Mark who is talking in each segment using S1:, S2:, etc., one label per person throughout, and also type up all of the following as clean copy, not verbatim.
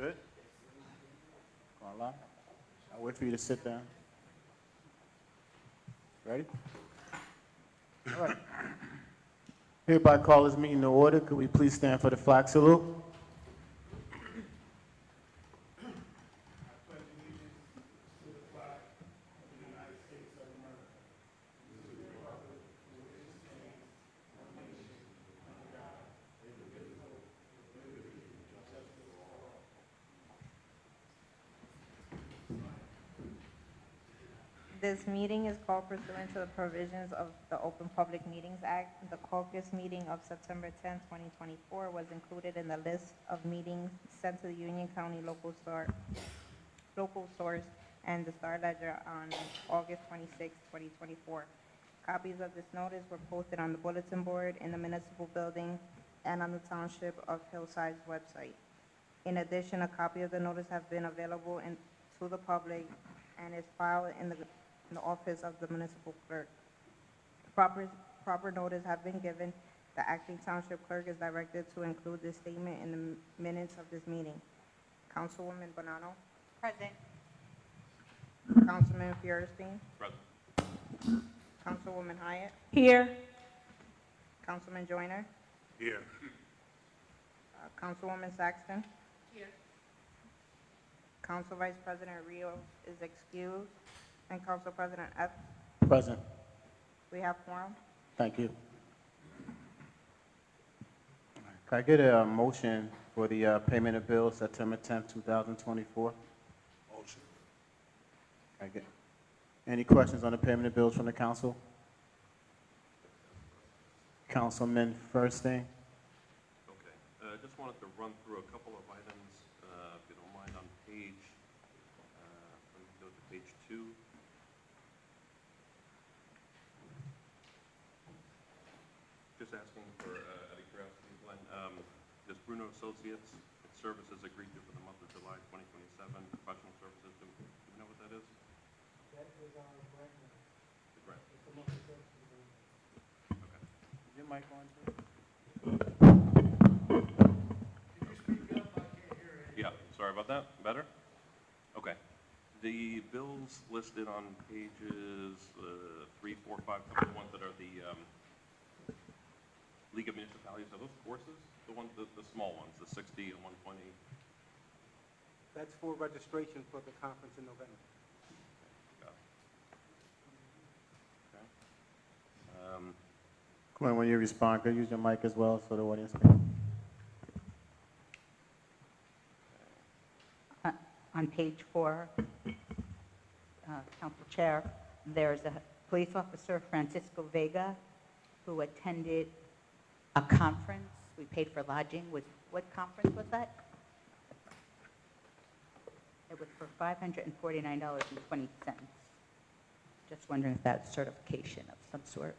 S1: Good? Going I'll wait for you to sit down. Ready? All right. Hereby call this meeting to order. Could we please stand for the flag salute?
S2: This meeting is called pursuant to the provisions of the Open Public Meetings Act. The caucus meeting of September 10, 2024 was included in the list of meetings sent to the Union County local source and the Star Ledger on August 26, 2024. Copies of this notice were posted on the bulletin board in the municipal building and on the Township of Hillside's website. In addition, a copy of the notice has been available to the public and is filed in the office of the municipal clerk. Proper notice have been given. The acting township clerk is directed to include this statement in the minutes of this meeting. Councilwoman Bonanno.
S3: Present.
S2: Councilman Feuerstein.
S4: Present.
S2: Councilwoman Hyatt.
S3: Here.
S2: Councilman Joyner.
S4: Here.
S2: Councilwoman Saxton.
S3: Here.
S2: Council Vice President Rios is excused. And Council President F.
S1: Present.
S2: We have quorum.
S1: Thank you. Can I get a motion for the payment of bills September 10th, 2024?
S4: Motion.
S1: Can I get any questions on the payment of bills from the council? Councilman Feuerstein.
S4: Okay. Just wanted to run through a couple of items, if you don't mind, on page, let me go to page 2. Just asking for, out of curiosity, Glenn, does Bruno Associates services agreed to for the month of July 2027, professional services, do you know what that is?
S5: That is our grant.
S4: The grant.
S5: It's the monthly services agreement.
S4: Okay.
S1: Is your mic on too?
S5: If you speak up, I can't hear it.
S4: Yeah, sorry about that. Better? Okay. The bills listed on pages 3, 4, 5, couple of ones that are the League of Municipalities, are those courses? The small ones, the 60 and 120?
S5: That's for registration for the conference in November.
S4: Got it. Okay.
S1: Come on, when you respond, could you use your mic as well so the audience can?
S3: On page 4, Council Chair, there's a police officer, Francisco Vega, who attended a conference. We paid for lodging. What conference was that? It was for $549.20. Just wondering if that's certification of some sort.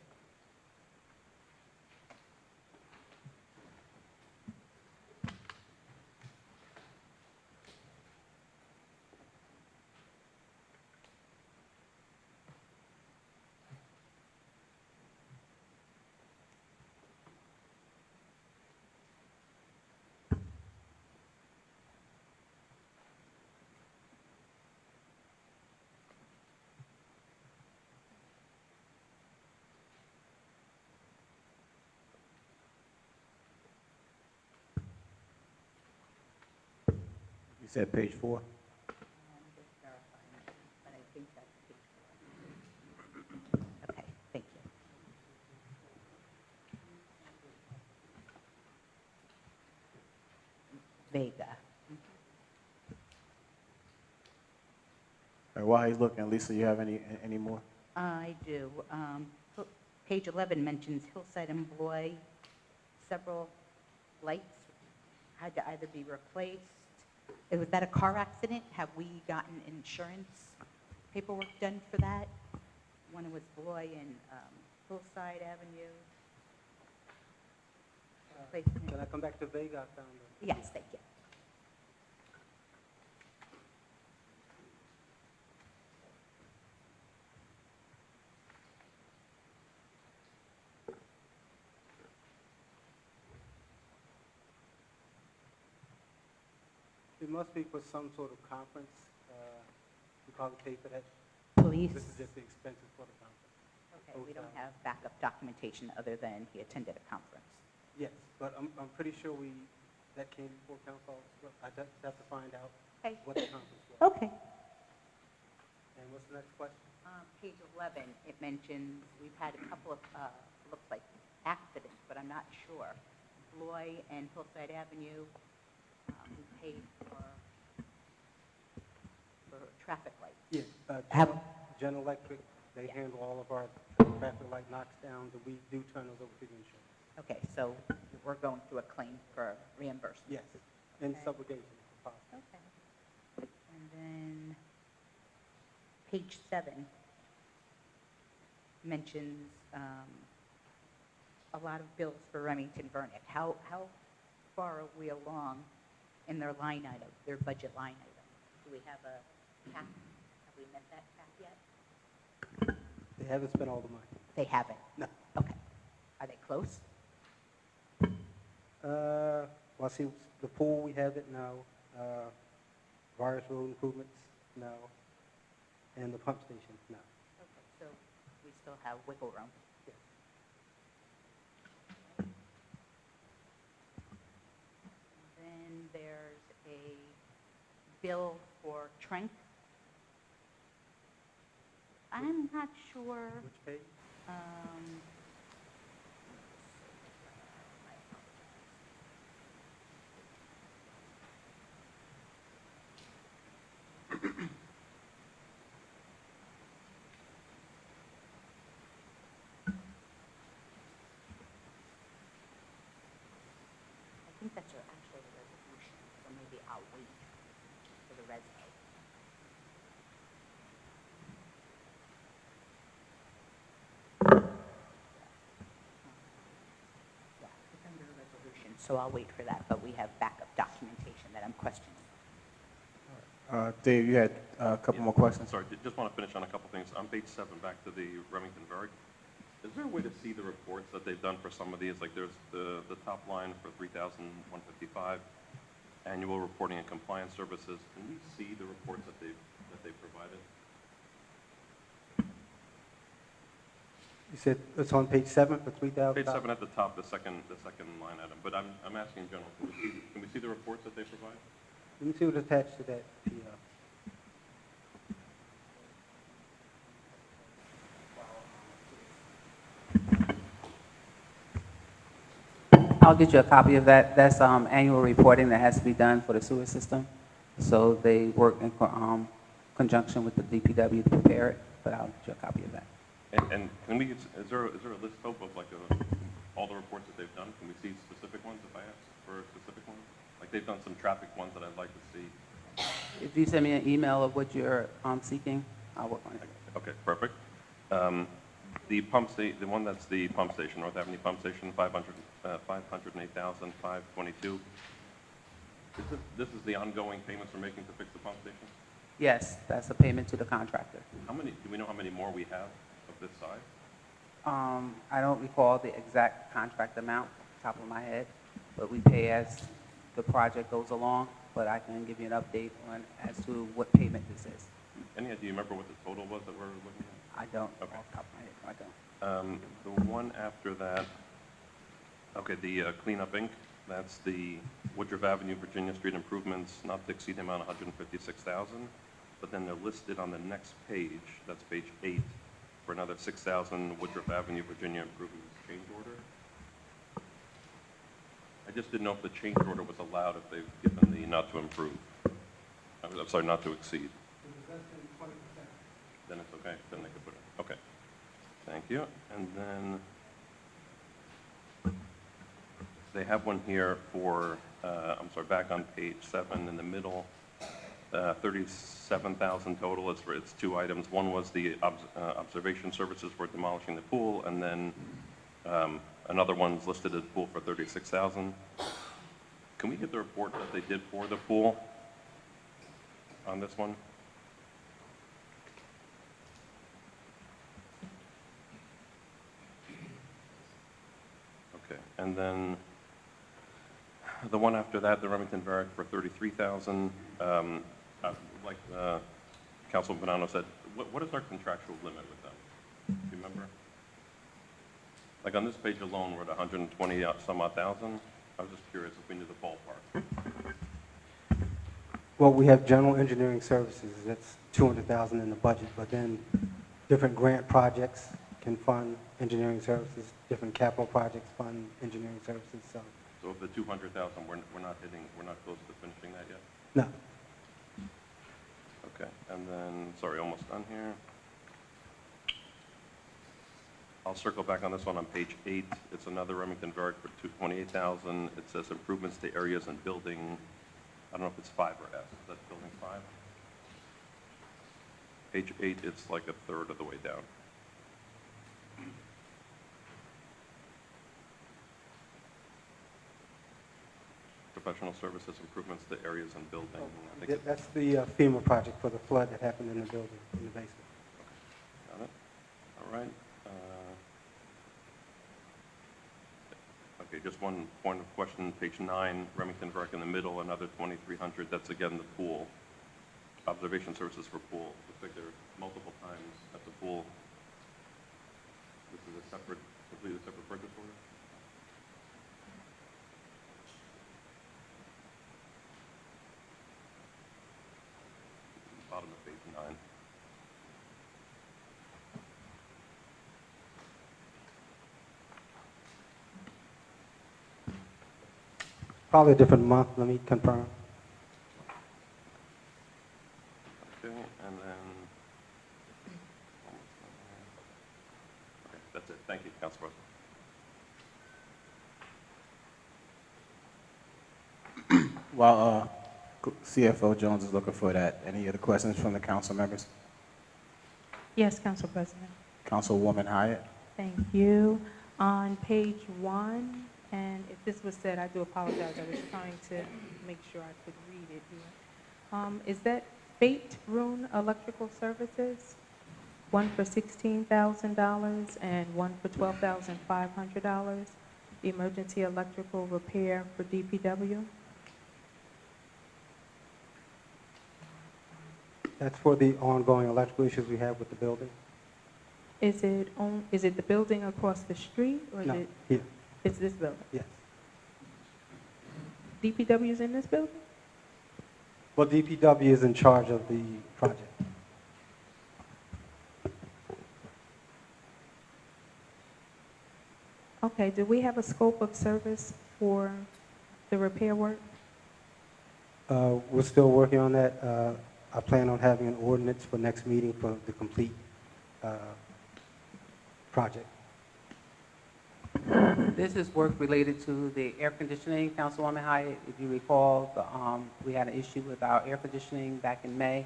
S1: You said page 4?
S3: I'm just verifying it, but I think that's page 4. Okay, thank you. Vega.
S1: All right, while he's looking, Lisa, you have any more?
S3: I do. Page 11 mentions Hillside and Bloy. Several lights had to either be replaced. Was that a car accident? Have we gotten insurance paperwork done for that? One was Bloy and Hillside Avenue. Replacement.
S5: Can I come back to Vega? I found it.
S3: Yes, thank you.
S5: must be for some sort of conference. We probably pay for that.
S3: Police?
S5: This is just the expenses for the conference.
S3: Okay, we don't have backup documentation other than he attended a conference.
S5: Yes, but I'm pretty sure that came before council. I just have to find out
S3: Okay.
S5: what the conference was.
S3: Okay.
S5: And what's the next question?
S3: Page 11, it mentions, we've had a couple of, looks like accidents, but I'm not sure. Bloy and Hillside Avenue, we paid for traffic lights.
S5: Yeah,
S3: Have-
S5: General Electric, they
S3: Yeah.
S5: handle all of our traffic light knocks down, that we do turn those over to the insurance.
S3: Okay, so we're going through a claim for reimbursement.
S5: Yes, in
S3: Okay.
S5: subrogation, if possible.
S3: Okay. And then page 7 mentions a lot of bills for Remington Vernick. How far are we along in their line item, their budget line item? Do we have a cap? Have we met that cap yet?
S5: They haven't spent all the money.
S3: They haven't?
S5: No.
S3: Okay. Are they close?
S5: Well, see, the pool, we have it now. Virus road improvements, no. And the pump station, no.
S3: Okay, so we still have wiggle room.
S5: Yes.
S3: Then there's a bill for Trank. I'm not sure.
S5: Which page?
S3: um, I think that's actually a resolution, so maybe I'll wait for the resume. Yeah, it's under a resolution, so I'll wait for that, but we have backup documentation that I'm questioning.
S1: Dave, you had a couple more questions?
S4: Sorry, just want to finish on a couple things. On page 7, back to the Remington Verg, is there a way to see the reports that they've done for some of these? Like there's the top line for 3,155, annual reporting and compliance services. Can we see the reports that they've provided?
S5: You said it's on page 7 for 3,000?
S4: Page 7 at the top, the second line item. But I'm asking in general, can we see the reports that they provide?
S5: Let me see what's attached to that.
S6: I'll get you a copy of that. That's annual reporting that has to be done for the sewer system. So they work in conjunction with the DPW to prepare it, but I'll get you a copy of that.
S4: And can we, is there a list, Hope, of like all the reports that they've done? Can we see specific ones if I ask for specific ones? Like they've done some traffic ones that I'd like to see.
S6: If you send me an email of what you're seeking, I'll work on it.
S4: Okay, perfect. The pump station, the one that's the pump station, North Avenue Pump Station, 508,522. This is the ongoing payments we're making to fix the pump station?
S6: Yes, that's a payment to the contractor.
S4: How many, do we know how many more we have of this size?
S6: I don't recall the exact contract amount off the top of my head, but we pay as the project goes along, but I can give you an update on as to what payment this is.
S4: Any idea, you remember what the total was that we're looking at?
S6: I don't,
S4: Okay.
S6: off the top of my head, I don't.
S4: The one after that, okay, the Cleanup Inc., that's the Woodruff Avenue, Virginia Street improvements, not to exceed the amount of $156,000, but then they're listed on the next page, that's page 8, for another $6,000 Woodruff Avenue, Virginia improvements change order. I just didn't know if the change order was allowed if they've given the not to improve. I'm sorry, not to exceed. Then it's okay, then they could put it, okay. Thank you, and then they have one here for, I'm sorry, back on page 7 in the middle, 37,000 total, it's 2 items. One was the observation services for demolishing the pool, and then another one's listed as pool for 36,000. Can we get the report that they did for the pool on this one? Okay, and then The one after that, the Remington Varick for $33,000. Like Councilman Bonanno said, what is our contractual limit with them? Do you remember? Like on this page alone, we're at 120 some odd thousand. I was just curious if we knew the ballpark.
S5: Well, we have general engineering services, that's 200,000 in the budget, but then different grant projects can fund engineering services, different capital projects fund engineering services, so,
S4: So of the 200,000, we're not close to finishing that yet?
S5: no.
S4: Okay, and then, sorry, almost done here. I'll circle back on this one on page 8. It's another Remington Varick for $228,000. It says improvements to areas and building, I don't know if it's 5 or S. Is that building 5? Page 8, it's like a third of the way down. Professional services improvements to areas and building. I think
S5: That's the FEMA project for the flood that happened in the building, in the basement.
S4: got it. All right. Okay, just one point of question. Page 9, Remington Varick in the middle, another 2,300. That's again the pool. Observation services for pool. Looks like there are multiple times at the pool. This is a separate, completely separate purchase order? Bottom of page 9.
S5: Probably a different month, let me confirm.
S4: Okay, and then, almost done here. Okay, that's it. Thank you, Council President.
S1: While CFO Jones is looking for that, any other questions from the council members?
S7: Yes, Council President.
S1: Councilwoman Hyatt?
S7: Thank you. On page 1, and if this was said, I do apologize. I was trying to make sure I could read it here. Is that Fate Rune Electrical Services? One for $16,000 and one for $12,500. The emergency electrical repair for DPW?
S5: That's for the ongoing electrical issues we have with the building?
S7: Is it the building across the street, or is
S5: No,
S7: it,
S5: here,
S7: it's this building?
S5: yes.
S7: DPW's in this building?
S5: Well, DPW is in charge of the project.
S7: Okay, do we have a scope of service for the repair work?
S5: We're still working on that. I plan on having an ordinance for next meeting for the complete project.
S6: This is work related to the air conditioning, Councilwoman Hyatt. If you recall, we had an issue with our air conditioning back in May.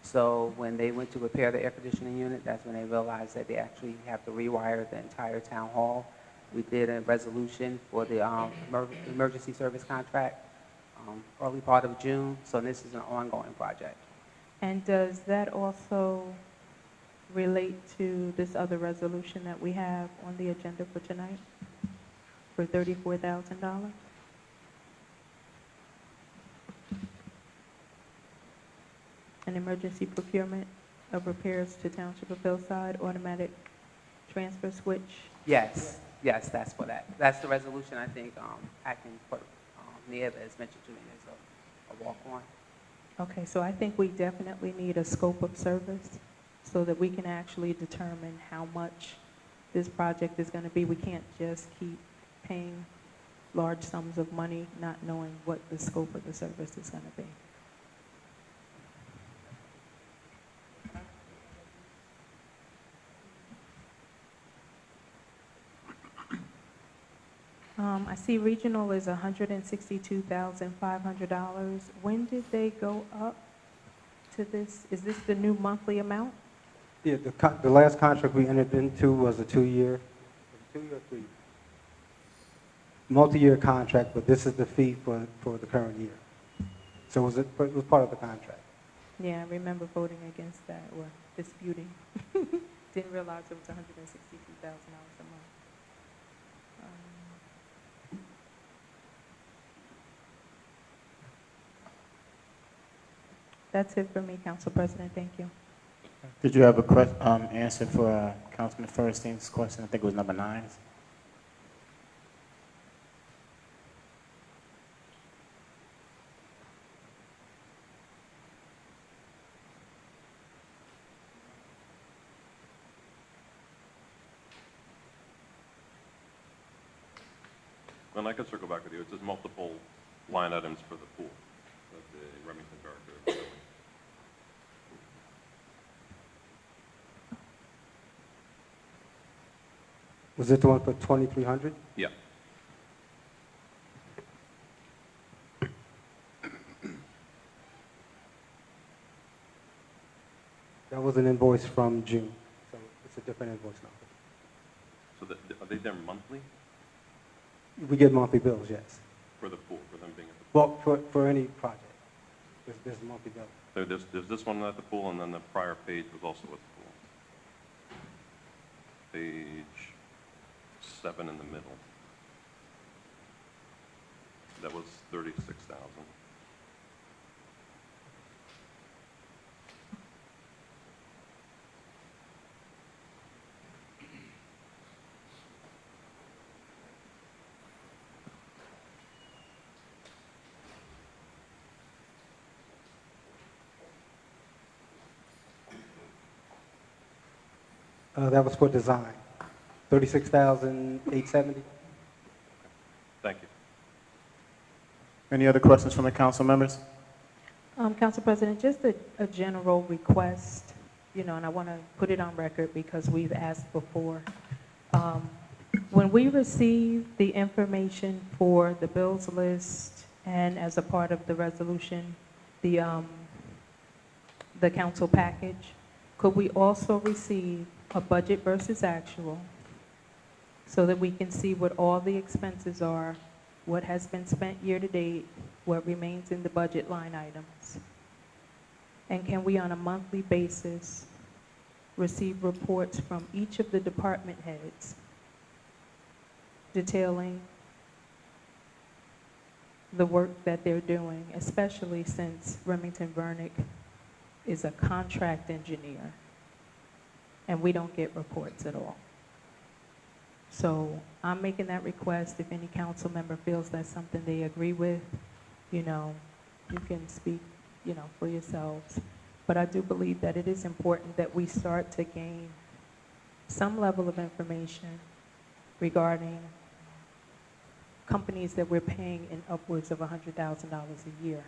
S6: So when they went to repair the air conditioning unit, that's when they realized that they actually have to rewire the entire town hall. We did a resolution for the emergency service contract early part of June, so this is an ongoing project.
S7: And does that also relate to this other resolution that we have on the agenda for tonight for $34,000? An emergency procurement of repairs to Township of Hillside automatic transfer switch?
S6: Yes, yes, that's for that. That's the resolution I think Acting Clerk Nieva has mentioned to me as a walk-on.
S7: Okay, so I think we definitely need a scope of service so that we can actually determine how much this project is going to be. We can't just keep paying large sums of money not knowing what the scope of the service is going to be. I see regional is $162,500. When did they go up to this? Is this the new monthly amount?
S5: Yeah, the last contract we entered into was a 2-year, 2-year or 3? Multi-year contract, but this is the fee for the current year. So it was part of the contract.
S7: Yeah, I remember voting against that or disputing. Didn't realize it was $162,000 a month. That's it for me, Council President. Thank you.
S1: Did you have a answer for Councilman Feuerstein's question? I think it was number 9.
S4: And I can circle back with you. It's just multiple line items for the pool, of the Remington Barker building.
S5: Was it the one for 2,300?
S4: Yeah.
S5: That was an invoice from June, so it's a different invoice number.
S4: So are they there monthly
S5: We get monthly bills, yes.
S4: for the pool, for them being at the pool?
S5: Well, for any project, there's a monthly bill.
S4: There's this one at the pool, and then the prior page was also at the pool. Page 7 in the middle. That was 36,000.
S5: That was for design, 36,870.
S4: Thank you.
S1: Any other questions from the council members?
S7: Council President, just a general request, and I want to put it on record because we've asked before. When we receive the information for the bills list and as a part of the resolution, the council package, could we also receive a budget versus actual so that we can see what all the expenses are, what has been spent year to date, what remains in the budget line items? And can we, on a monthly basis, receive reports from each of the department heads detailing the work that they're doing, especially since Remington Vernick is a contract engineer and we don't get reports at all? So I'm making that request. If any council member feels that's something they agree with, you can speak, for yourselves. But I do believe that it is important that we start to gain some level of information regarding companies that we're paying in upwards of $100,000 a year.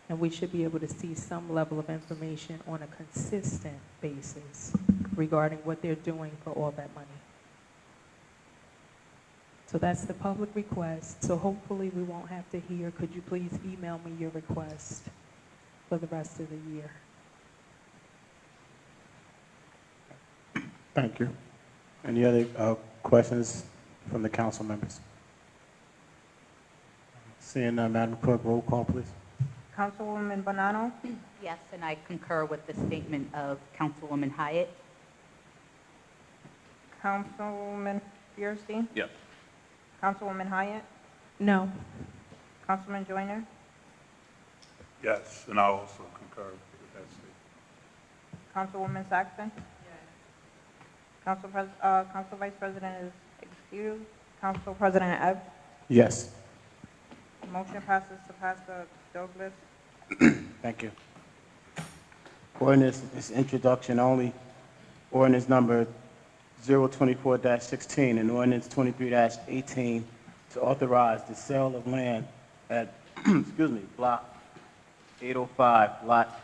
S7: And we should be able to see some level of information on a consistent basis regarding what they're doing for all that money. So that's the public request. So hopefully we won't have to hear, could you please email me your request for the rest of the year?
S1: Thank you. Any other questions from the council members? Seeing none, Madam Clerk, roll call, please.
S2: Councilwoman Bonanno?
S3: Yes, and I concur with the statement of Councilwoman Hyatt.
S2: Councilman Feuerstein?
S4: Yes.
S2: Councilwoman Hyatt?
S7: No.
S2: Councilman Joyner?
S8: Yes, and I also concur with that statement.
S2: Councilwoman Saxton? Council Vice President is excused. Council President Ebb?
S1: Yes.
S2: Motion passes to pass the bills list.
S1: Thank you. Ordinance is introduction only. Ordinance number 024-16 and ordinance 23-18 to authorize the sale of land at, block 805, lot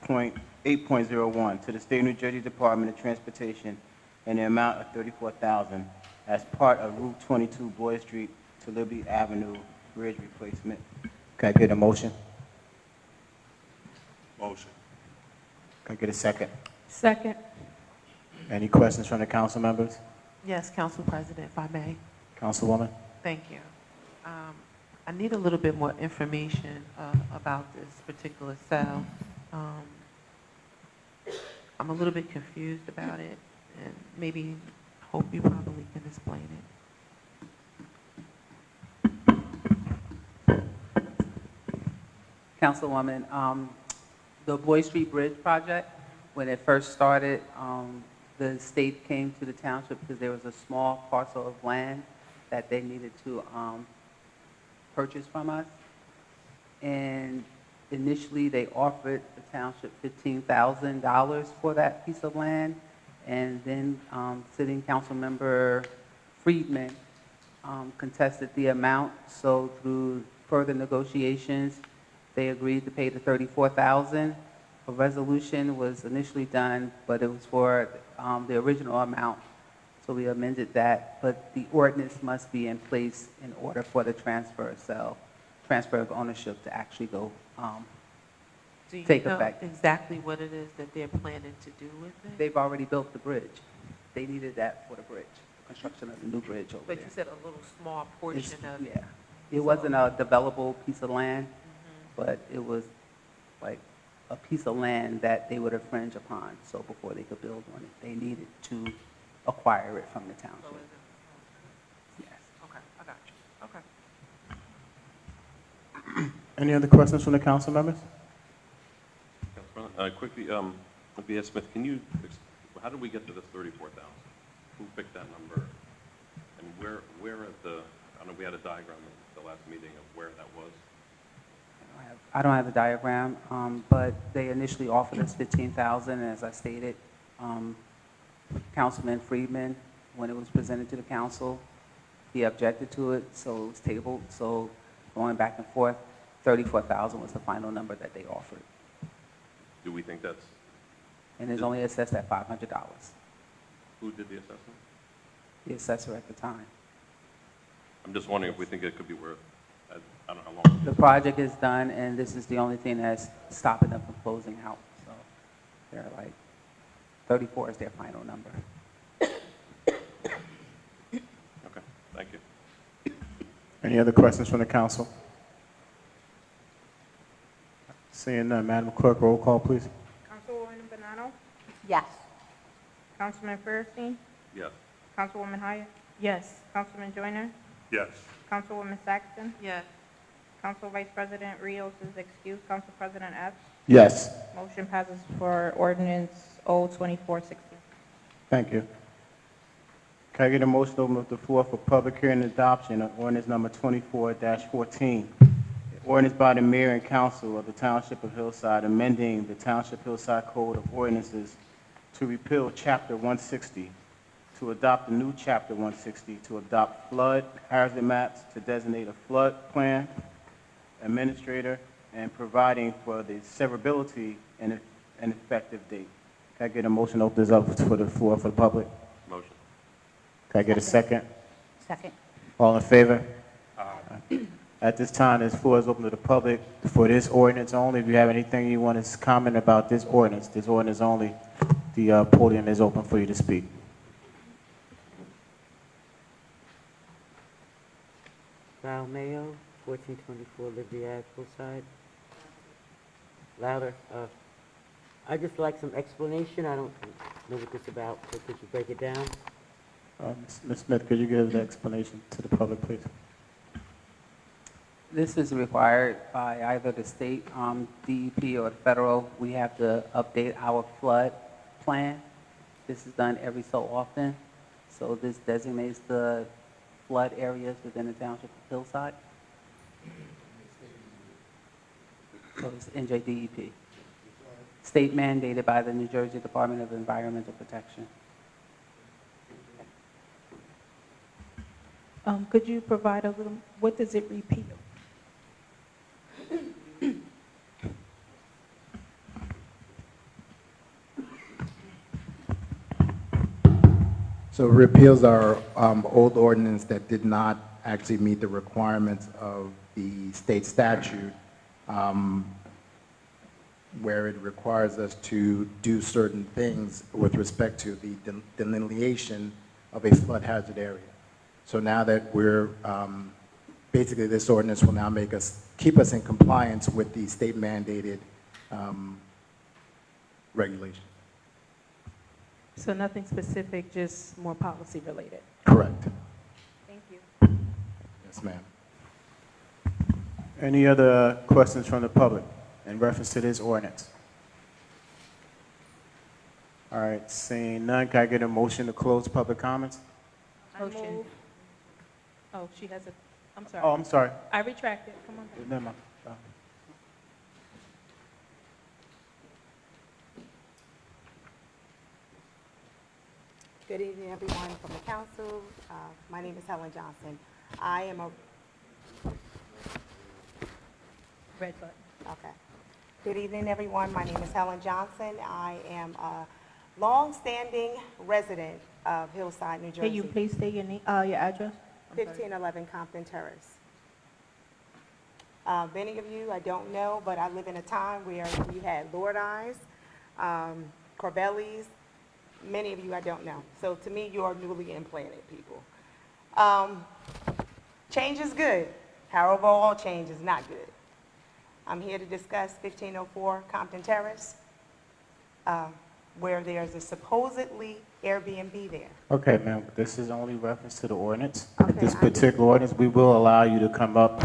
S1: .8.01 to the State of New Jersey Department of Transportation in the amount of $34,000 as part of Route 22 Boyd Street to Liberty Avenue Bridge replacement. Can I get a motion?
S8: Motion.
S1: Can I get a second?
S7: Second.
S1: Any questions from the council members?
S9: Yes, Council President, if I may.
S1: Councilwoman?
S9: Thank you. I need a little bit more information about this particular sale. I'm a little bit confused about it, and maybe hope you probably can explain it.
S6: Councilwoman, the Boy Street Bridge project, when it first started, the state came to the township because there was a small parcel of land that they needed to purchase from us. And initially, they offered the township $15,000 for that piece of land. And then sitting council member Friedman contested the amount. So through further negotiations, they agreed to pay the $34,000. A resolution was initially done, but it was for the original amount. So we amended that, but the ordinance must be in place in order for the transfer of ownership to actually go
S9: Do you
S6: take
S9: know
S6: effect.
S9: exactly what it is that they're planning to do with it?
S6: They've already built the bridge. They needed that for the bridge, construction of the new bridge over
S9: But
S6: there.
S9: you said a little small
S6: It's-
S9: portion of it.
S6: Yeah, it wasn't a developable piece of land,
S9: Mhm.
S6: but it was like a piece of land that they would infringe upon. So before they could build on it, they needed to acquire it from the
S9: So
S6: township.
S9: is it-
S6: Yes.
S9: Okay, I got you. Okay.
S1: Any other questions from the council members?
S4: Council President, quickly, B.S. Smith, can you, how did we get to this 34,000? Who picked that number? And where at the, I know we had a diagram at the last meeting of where that was.
S6: I don't have the diagram, but they initially offered us $15,000, and as I stated, Councilman Friedman, when it was presented to the council, he objected to it, so it was tabled. So going back and forth, $34,000 was the final number that they offered,
S4: Do we think that's,
S6: and it's only assessed at $500.
S4: who did the assessment?
S6: The assessor at the time.
S4: I'm just wondering if we think it could be worth, I don't know how long.
S6: The project is done, and this is the only thing that's stopping them from closing out. So they're like, 34 is their final number.
S4: Okay, thank you.
S1: Any other questions from the council? Seeing none, Madam Clerk, roll call, please.
S2: Councilwoman Banano?
S3: Yes.
S2: Councilman Fierstein?
S4: Yes.
S2: Councilwoman Hyatt?
S7: Yes.
S2: Councilman Joyner?
S8: Yes.
S2: Councilwoman Saxton?
S9: Yes.
S2: Council Vice President Rios is excused. Council President Epps?
S1: Yes.
S2: Motion passes for ordinance O-2460.
S1: Thank you. Can I get a motion to open the floor for public hearing and adoption of ordinance number 24-14? Ordinance by the mayor and council of the Township of Hillside amending the Township Hillside Code of Ordinances to repeal Chapter 160, to adopt a new Chapter 160, to adopt flood hazard maps, to designate a flood plan administrator, and providing for the severability and an effective date. Can I get a motion to open this up for the floor for the public?
S4: Motion.
S1: Can I get a second?
S3: Second.
S1: All in favor? At this time, this floor is open to the public for this ordinance only. If you have anything you want to comment about this ordinance only, the podium is open for you to speak.
S10: Val Mayo, 1424 Liberty Ave, Hillside. Louder. I'd just like some explanation. I don't know what this is about, so could you break it down?
S1: Ms. Smith, could you give the explanation to the public, please?
S6: This is required by either the state DEP or the federal. We have to update our flood plan. This is done every so often. So this designates the flood areas within the Township of Hillside. So it's NJDEP. State mandated by the New Jersey Department of Environmental Protection.
S7: Could you provide a little, what does it repeal?
S11: So it repeals our old ordinance that did not actually meet the requirements of the state statute, where it requires us to do certain things with respect to the delineation of a flood hazard area. So now that we're, basically this ordinance will now keep us in compliance with the state mandated regulation.
S7: So nothing specific, just more policy related?
S11: Correct.
S2: Thank you.
S11: Yes, ma'am.
S1: Any other questions from the public in reference to this ordinance? All right, seeing none, can I get a motion to close public comments?
S3: Motion.
S7: Oh, she has a, I'm
S1: Oh,
S7: sorry.
S1: I'm sorry.
S7: I retract it, come on back.
S1: Never mind.
S12: Good evening, everyone from the council. My name is Helen Johnson. I am a,
S3: Red button.
S12: okay. Good evening, everyone. My name is Helen Johnson. I am a long-standing resident of Hillside, New Jersey.
S2: Can you please state your name, your address? I'm sorry.
S12: 1511 Compton Terrace. Many of you I don't know, but I live in a time where we had Lord Eyes, Corbelli's. Many of you I don't know. So to me, you are newly implanted people. Change is good. However, all change is not good. I'm here to discuss 1504 Compton Terrace, where there's a supposedly Airbnb there.
S1: Okay, ma'am, this is only reference to the ordinance.
S12: Okay,
S1: This
S12: I
S1: particular ordinance, we will allow you to come up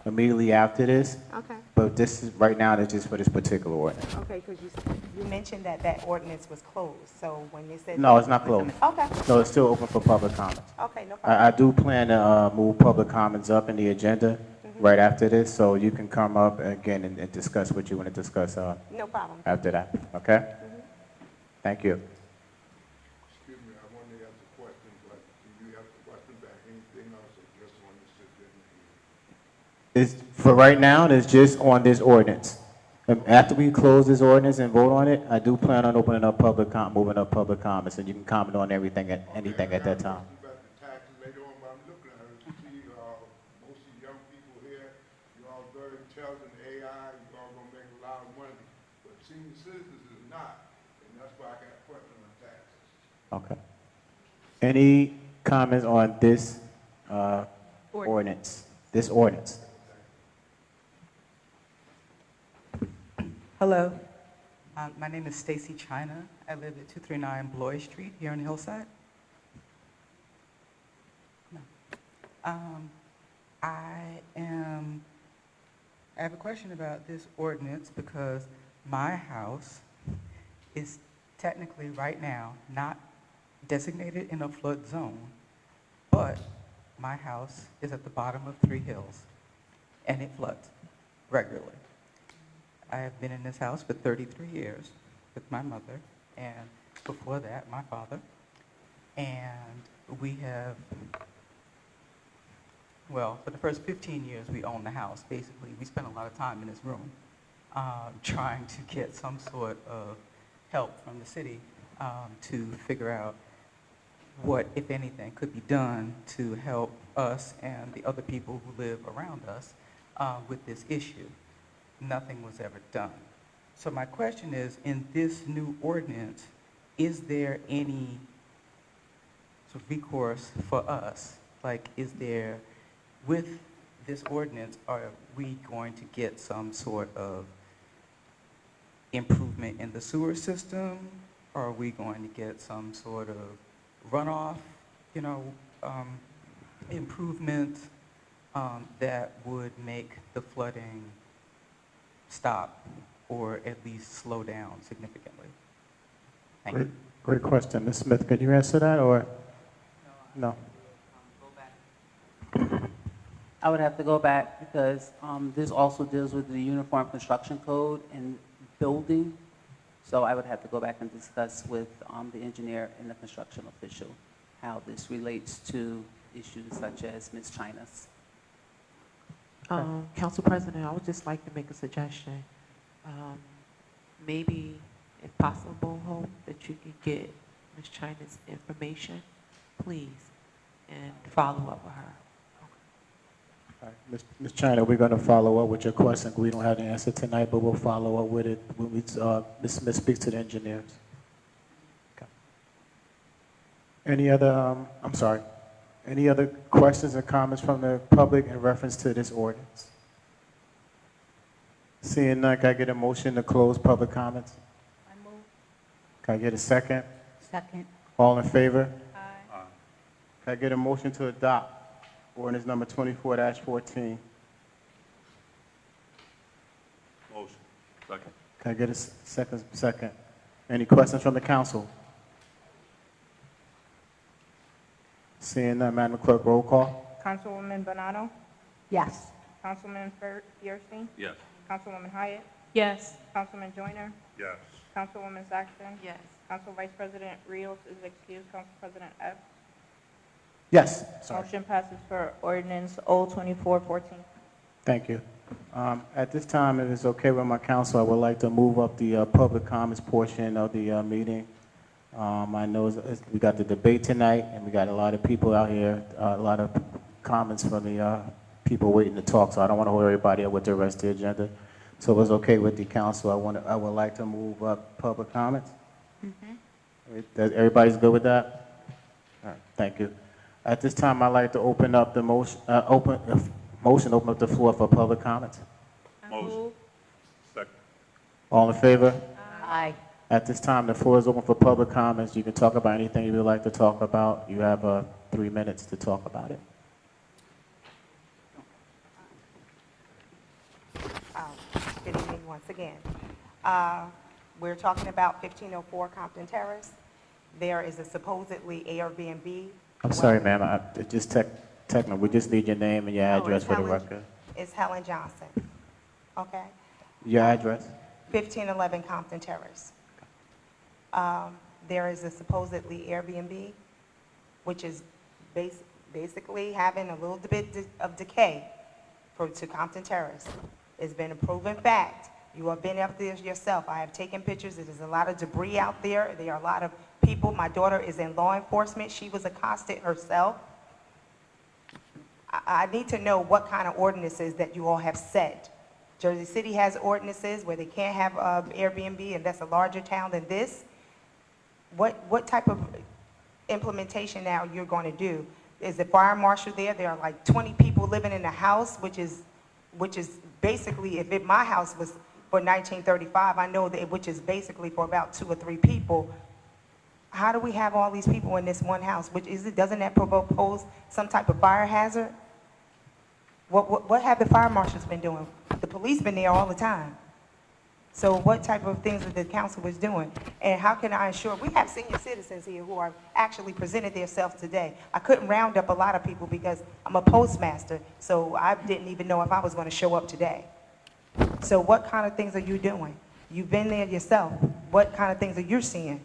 S1: immediately after this,
S12: Okay.
S1: but this is, right now, it's just for this particular ordinance.
S12: Okay, because you mentioned that that ordinance was closed, so when you said.
S1: No, it's not closed.
S12: Okay,
S1: No, it's still open for public comments.
S12: okay, no problem.
S1: I do plan to move public comments up in the agenda right after this, so you can come up again and discuss what you want to discuss
S12: No problem.
S1: after that, okay? Thank you.
S13: Excuse me, I wanted to ask a question, but can you ask the question back? Anything else or just on this agenda here?
S1: It's, for right now, it's just on this ordinance. After we close this ordinance and vote on it, I do plan on opening up moving up public comments, and you can comment on anything at that time.
S13: About the taxes later on, but I'm looking at it, you see, most of the young people here, you're all very intelligent, AI, you're all gonna make a lot of money, but senior citizens is not, and that's why I got a question on taxes.
S1: Okay. Any comments on this ordinance? This ordinance?
S14: Hello, my name is Stacy China. I live at 239 Bloy Street here in Hillside. No. I have a question about this ordinance because my house is technically right now not designated in a flood zone, but my house is at the bottom of 3 hills and it floods regularly. I have been in this house for 33 years with my mother, and before that, my father. And we have, well, for the first 15 years we owned the house. Basically, we spent a lot of time in this room trying to get some sort of help from the city to figure out what, if anything, could be done to help us and the other people who live around us with this issue. Nothing was ever done. So my question is, in this new ordinance, is there any sort of recourse for us? Like, is there, with this ordinance, are we going to get some sort of improvement in the sewer system? Or are we going to get some sort of runoff, improvement that would make the flooding stop or at least slow down significantly? Thank you.
S1: Great question. Ms. Smith, could you answer that, or? No.
S6: I would have to go back because this also deals with the Uniform Construction Code and building. So I would have to go back and discuss with the engineer and the construction official how this relates to issues such as Ms. China's.
S9: Council President, I would just like to make a suggestion. Maybe, if possible, Hope, that you could get Ms. China's information, please, and follow up with her.
S1: All right, Ms. China, we're going to follow up with your question. We don't have the answer tonight, but we'll follow up with it when Ms. Smith speaks to the engineers. Okay. Any other, I'm sorry, any other questions or comments from the public in reference to this ordinance? Seeing none, can I get a motion to close public comments?
S7: I move.
S1: Can I get a second?
S3: Second.
S1: All in favor?
S7: Aye.
S1: Can I get a motion to adopt ordinance number 24-14?
S4: Motion. Second.
S1: Can I get a second? Any questions from the council? Seeing none, Madam Clerk, roll call.
S2: Councilwoman Bonanno?
S3: Yes.
S2: Councilman Fierstein?
S4: Yes.
S2: Councilwoman Hyatt?
S7: Yes.
S2: Councilman Joyner?
S8: Yes.
S2: Councilwoman Saxton?
S9: Yes.
S2: Council Vice President Rios is excused. Council President Epps?
S1: Yes, sorry.
S2: Motion passes for ordinance O-2414.
S1: Thank you. At this time, if it's okay with my council, I would like to move up the public comments portion of the meeting. I know we got the debate tonight, and we got a lot of people out here, a lot of comments from the people waiting to talk, so I don't want to hold everybody up with the rest of the agenda. So if it's okay with the council, I would like to move up public comments. Everybody's good with that? All right, thank you. At this time, I'd like to open up the open up the floor for public comments.
S8: Motion. Second.
S1: All in favor?
S3: Aye.
S1: At this time, the floor is open for public comments. You can talk about anything you would like to talk about. You have 3 minutes to talk about it.
S12: Good evening once again. We're talking about 1504 Compton Terrace. There is a supposedly Airbnb.
S1: I'm sorry, ma'am. Just technical. We just need your name and your address for the record.
S12: It's Helen Johnson. Okay?
S1: Your address?
S12: 1511 Compton Terrace. There is a supposedly Airbnb, which is basically having a little bit of decay to Compton Terrace. It's been a proven fact. You have been up there yourself. I have taken pictures. There's a lot of debris out there. There are a lot of people. My daughter is in law enforcement. She was accosted herself. I need to know what kind of ordinances that you all have set. Jersey City has ordinances where they can't have Airbnb, and that's a larger town than this. What type of implementation now you're going to do? Is the fire marshal there? There are like 20 people living in a house, which is basically, if my house was for 1935, I know that which is basically for about 2 or 3 people. How do we have all these people in this one house? Doesn't that pose some type of fire hazard? What have the fire marshals been doing? The police been there all the time. So what type of things that the council was doing? And how can I ensure, we have senior citizens here who are actually presented themselves today. I couldn't round up a lot of people because I'm a postmaster, so I didn't even know if I was going to show up today. So what kind of things are you doing? You've been there yourself. What kind of things are you seeing?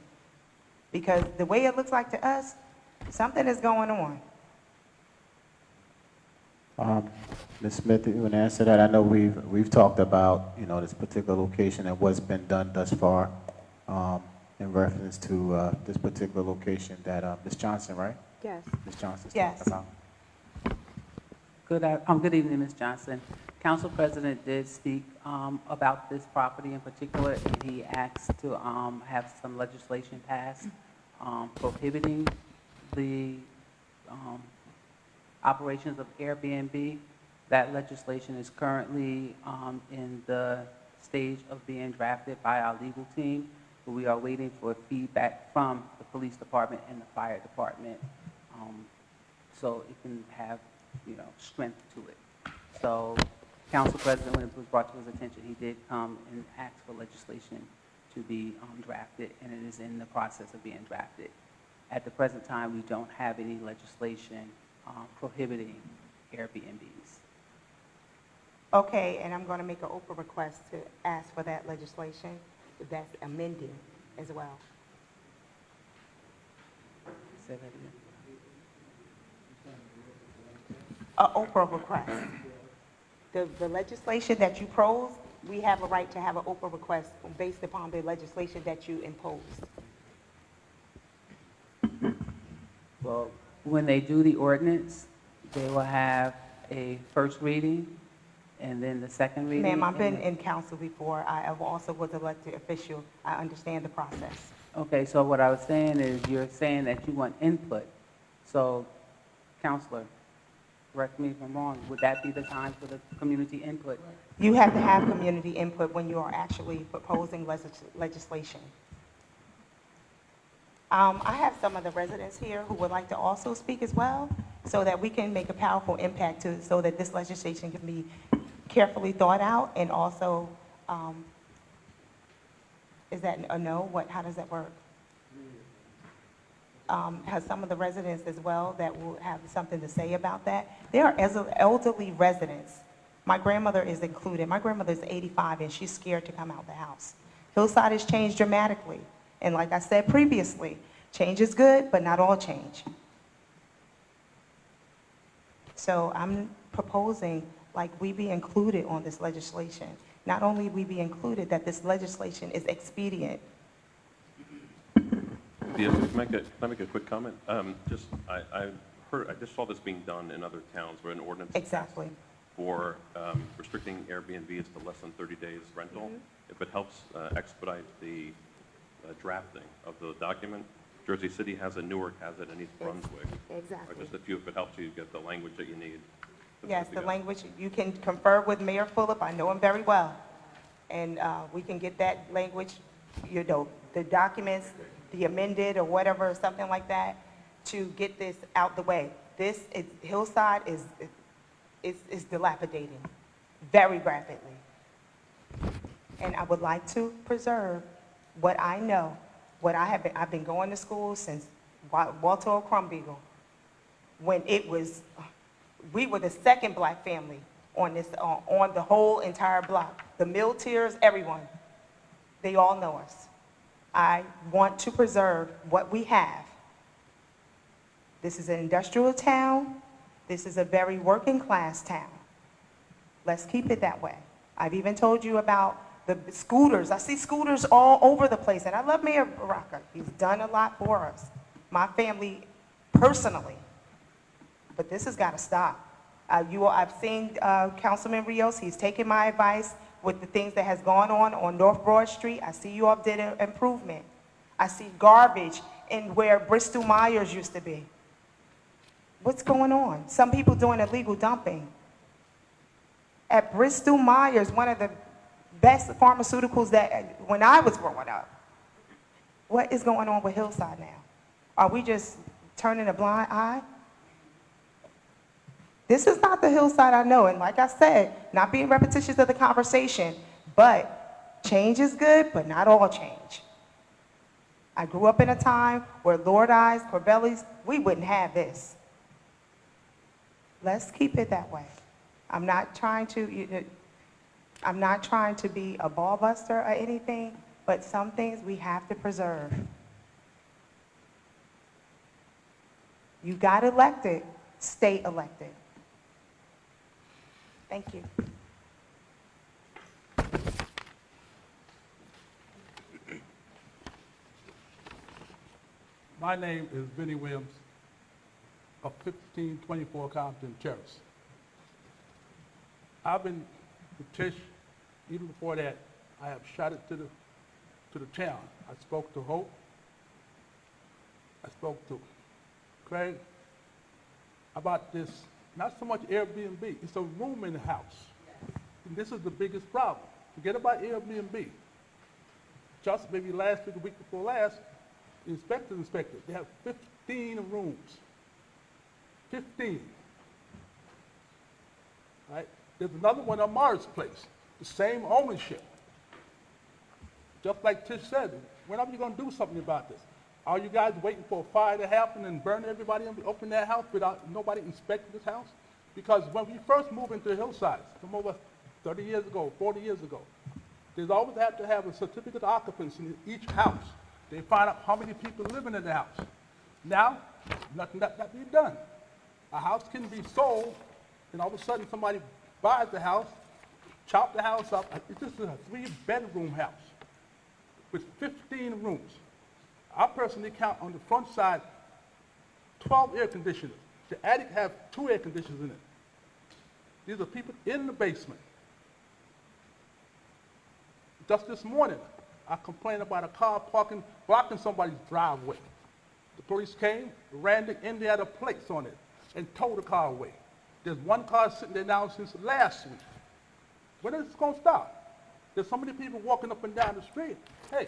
S12: Because the way it looks like to us, something is going on.
S1: Ms. Smith, you want to answer that? I know we've talked about, this particular location and what's been done thus far in reference to this particular location that Ms. Johnson, right?
S2: Yes.
S1: Ms. Johnson's
S12: Yes.
S1: talking about.
S6: Good evening, Ms. Johnson. Council President did speak about this property in particular, and he asked to have some legislation passed prohibiting the operations of Airbnb. That legislation is currently in the stage of being drafted by our legal team, but we are waiting for feedback from the police department and the fire department so it can have, strength to it. So, Council President, when it was brought to his attention, he did come and ask for legislation to be drafted, and it is in the process of being drafted. At the present time, we don't have any legislation prohibiting Airbnbs.
S12: Okay, and I'm going to make an open request to ask for that legislation, if that's amended as well.
S6: Say that again.
S12: An open request. The legislation that you pose, we have a right to have an open request based upon the legislation that you imposed.
S6: Well, when they do the ordinance, they will have a first reading and then the second reading.
S12: Ma'am, I've been in council before. I also was elected official. I understand the process.
S6: Okay, so what I was saying is you're saying that you want input. So, Counselor, correct me if I'm wrong, would that be the time for the community input?
S12: You have to have community input when you are actually proposing legislation. I have some of the residents here who would like to also speak as well, so that we can make a powerful impact so that this legislation can be carefully thought out and also Is that a no? How does that work? Has some of the residents as well that will have something to say about that? There are elderly residents. My grandmother is included. My grandmother is 85 and she's scared to come out the house. Hillside has changed dramatically. And like I said previously, change is good, but not all change. So I'm proposing like we be included on this legislation. Not only we be included, that this legislation is expedient.
S4: Yeah, can I make a quick comment? I just saw this being done in other towns where an ordinance is passed
S12: Exactly.
S4: for restricting Airbnbs to less than 30 days rental. If it helps expedite the drafting of the document, Jersey City has it, Newark has it, and East Brunswick.
S12: Exactly.
S4: Or just a few if it helps you get the language that you need. That's
S12: Yes,
S4: good to
S12: the
S4: go.
S12: language, you can confer with Mayor Fulop, I know him very well. And we can get that language, you know, the documents, the amended or whatever, something like that, to get this out the way. Hillside is dilapidating very rapidly. And I would like to preserve what I know, I've been going to school since Walter Crumbeagle, when we were the second black family on the whole entire block. The Miltiers, everyone, they all know us. I want to preserve what we have. This is an industrial town. This is a very working class town. Let's keep it that way. I've even told you about the scooters. I see scooters all over the place, and I love Mayor Baraka. He's done a lot for us, my family personally. But this has got to stop. I've seen Councilman Rios. He's taken my advice with the things that has gone on North Broad Street. I see you all did an improvement. I see garbage in where Bristol Myers used to be. What's going on? Some people doing illegal dumping. At Bristol Myers, one of the best pharmaceuticals that when I was growing up. What is going on with Hillside now? Are we just turning a blind eye? This is not the Hillside I know, and like I said, not being repetitious of the conversation, but change is good, but not all change. I grew up in a time where Lord-Eyes, Corbelli's, we wouldn't have this. Let's keep it that way. I'm not trying to be a ball buster or anything, but some things we have to preserve. You got elected, stay elected. Thank you.
S8: My name is Vinnie Williams of 1524 Compton Terrace. I've been with Tish, even before that, I have shot it to the town. I spoke to Hope. I spoke to Craig about this, not so much Airbnb, it's a room in the house. And this is the biggest problem. Forget about Airbnb. Just maybe last week, the week before last, the inspectors inspected. They have 15 rooms. 15. Right? There's another one on Mars Place, the same ownership. Just like Tish said, when are you going to do something about this? Are you guys waiting for a fire to happen and burn everybody and open that house without nobody inspecting this house? Because when we first moved into Hillside, from over 30 years ago, 40 years ago, there's always had to have a certificate of occupancy in each house. They find out how many people living in the house. Now, nothing that be done. A house can be sold, and all of a sudden somebody buys the house, chop the house up. This is a 3-bedroom house with 15 rooms. I personally count on the front side 12 air conditioners. The attic have 2 air conditioners in it. These are people in the basement. Just this morning, I complained about a car blocking somebody's driveway. The police came, ran it in there, had a plates on it, and towed the car away. There's one car sitting there now since last week. When is this going to stop? There's so many people walking up and down the street. Hey,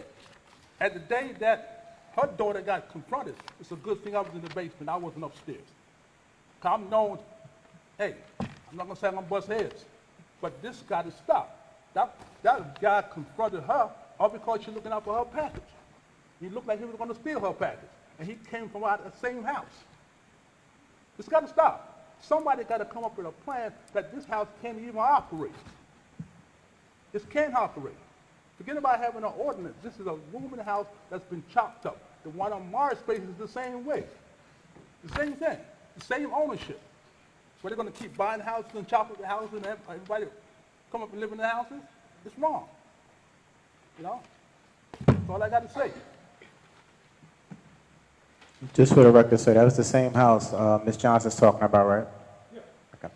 S8: at the day that her daughter got confronted, it's a good thing I was in the basement, I wasn't upstairs. I'm known, hey, I'm not going to say I'm going to bust heads, but this got to stop. That guy confronted her all because she's looking out for her package. He looked like he was going to steal her package, and he came from out of the same house. It's got to stop. Somebody got to come up with a plan that this house can't even operate. This can't operate. Forget about having an ordinance. This is a room in the house that's been chopped up. The one on Mars Place is the same way. The same thing. The same ownership. So they're going to keep buying houses and chopping the houses and everybody come up and live in the houses? It's wrong. You know? That's all I got to say.
S1: Just for the record, sir, that was the same house Ms. Johnson's talking about, right?
S8: Yeah.
S1: Okay.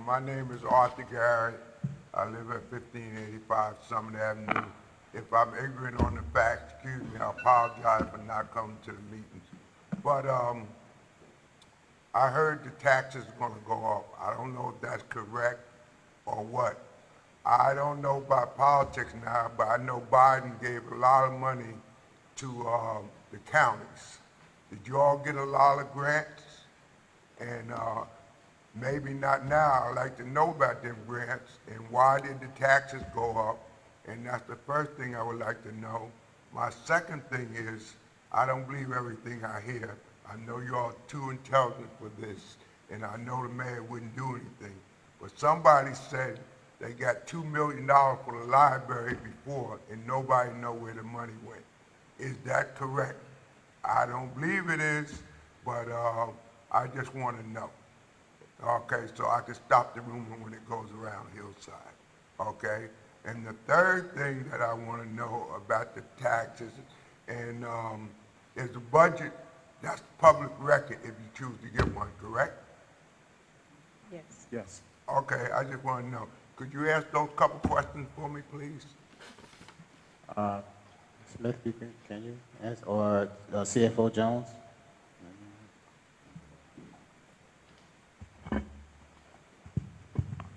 S13: My name is Arthur Garrett. I live at 1585 Summit Avenue. If I'm ignorant on the facts, excuse me, I apologize for not coming to the meetings. But I heard the taxes are gonna go up. I don't know if that's correct or what. I don't know about politics now, but I know Biden gave a lot of money to the counties. Did you all get a lot of grants? And maybe not now. I'd like to know about them grants and why did the taxes go up? And that's the first thing I would like to know. My second thing is, I don't believe everything I hear. I know you all too intelligent for this, and I know the mayor wouldn't do anything. But somebody said they got $2 million for the library before, and nobody know where the money went. Is that correct? I don't believe it is, but I just want to know. Okay, so I can stop the rumor when it goes around Hillside. Okay? And the third thing that I want to know about the taxes and is the budget, that's public record if you choose to get one, correct?
S7: Yes.
S1: Yes.
S13: Okay, I just want to know. Could you ask those couple questions for me, please?
S1: Smith, can you answer, or CFO Jones?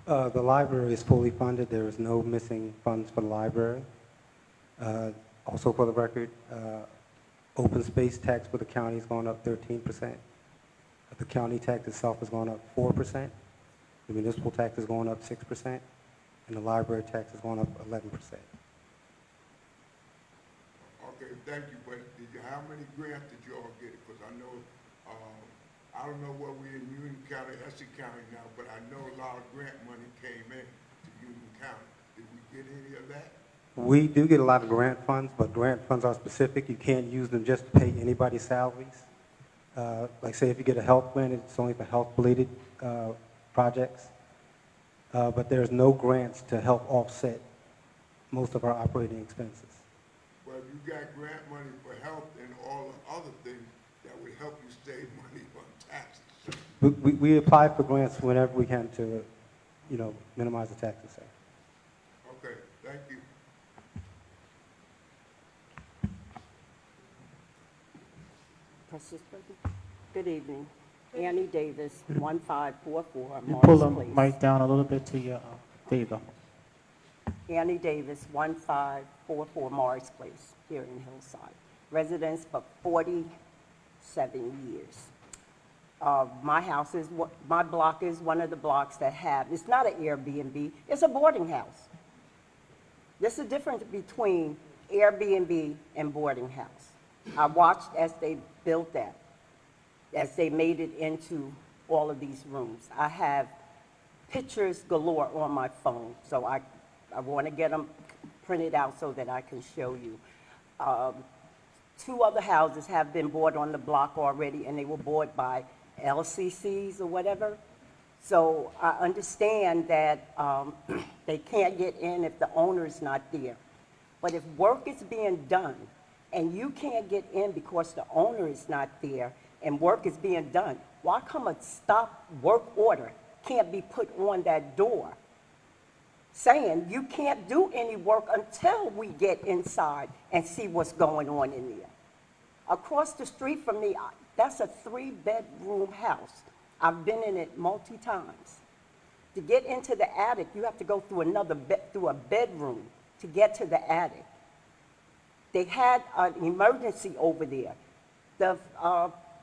S5: The library is fully funded. There is no missing funds for the library. Also for the record, open space tax for the county is going up 13%. The county tax itself is going up 4%. The municipal tax is going up 6%. And the library tax is going up 11%.
S13: Okay, thank you, but how many grants did you all get? Because I know, I don't know what we in Union County, Essex County now, but I know a lot of grant money came in to Union County. Did we get any of that?
S5: We do get a lot of grant funds, but grant funds are specific. You can't use them just to pay anybody's salaries. Like say if you get a health plan, it's only for health-related projects. But there's no grants to help offset most of our operating expenses.
S13: Well, you got grant money for health and all the other things that would help you save money on taxes.
S5: We apply for grants whenever we can to, you know, minimize the taxes.
S13: Okay, thank you.
S15: Good evening. Annie Davis, 1544
S1: You pull
S15: Morris
S1: the
S15: Place.
S1: mic down a little bit to your, there you go.
S15: Annie Davis, 1544 Morris Place, here in Hillside. Residence for 47 years. My house is, my block is one of the blocks that have, it's not an Airbnb, it's a boarding house. There's a difference between Airbnb and boarding house. I watched as they built that, as they made it into all of these rooms. I have pictures galore on my phone, so I want to get them printed out so that I can show you. 2 other houses have been bought on the block already, and they were bought by LCCs or whatever. So I understand that they can't get in if the owner's not there. But if work is being done, and you can't get in because the owner is not there, and work is being done, why come a stop work order can't be put on that door saying you can't do any work until we get inside and see what's going on in there? Across the street from me, that's a 3-bedroom house. I've been in it multi-times. To get into the attic, you have to go through through a bedroom to get to the attic. They had an emergency over there. The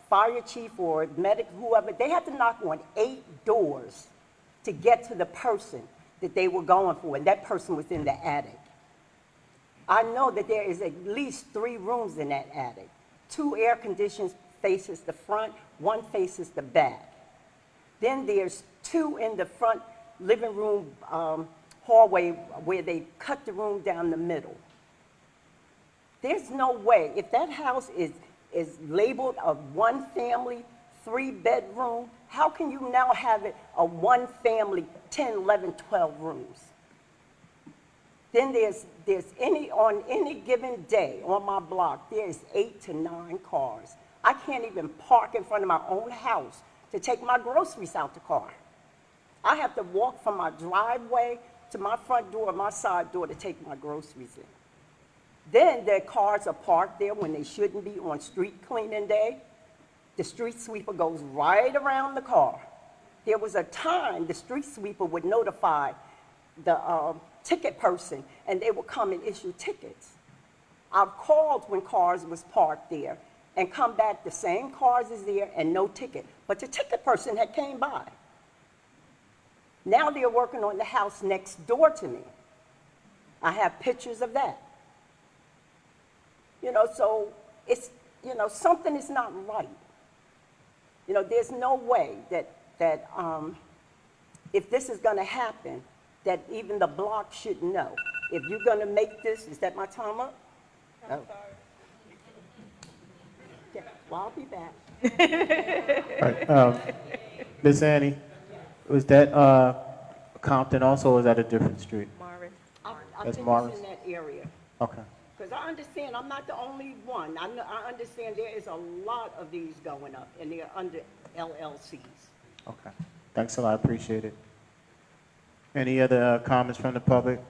S15: fire chief or medic, whoever, they had to knock on 8 doors to get to the person that they were going for, and that person was in the attic. I know that there is at least 3 rooms in that attic. 2 air conditions faces the front, 1 faces the back. Then there's 2 in the front living room hallway where they cut the room down the middle. There's no way, if that house is labeled a 1 family, 3 bedroom, how can you now have it a 1 family, 10, 11, 12 rooms? Then there's on any given day on my block, there's 8 to 9 cars. I can't even park in front of my own house to take my groceries out the car. I have to walk from my driveway to my front door, my side door to take my groceries in. Then their cars are parked there when they shouldn't be on street cleaning day. The street sweeper goes right around the car. There was a time the street sweeper would notify the ticket person, and they would come and issue tickets. I've called when cars was parked there and come back, the same cars is there and no ticket. But the ticket person had came by. Now they're working on the house next door to me. I have pictures of that. So it's, something is not right. There's no way that if this is going to happen, that even the block should know. If you're going to make this, is that my time up? I'm sorry. Yeah, well, I'll be back.
S1: All right, Ms. Annie, was that Compton also, or was that a different street?
S15: Morris. I
S1: That's
S15: think
S1: Morris?
S15: it's in that area.
S1: Okay.
S15: Because I understand, I'm not the only one. I understand there is a lot of these going up, and they're under LLCs.
S1: Okay. Thanks a lot, appreciate it. Any other comments from the public?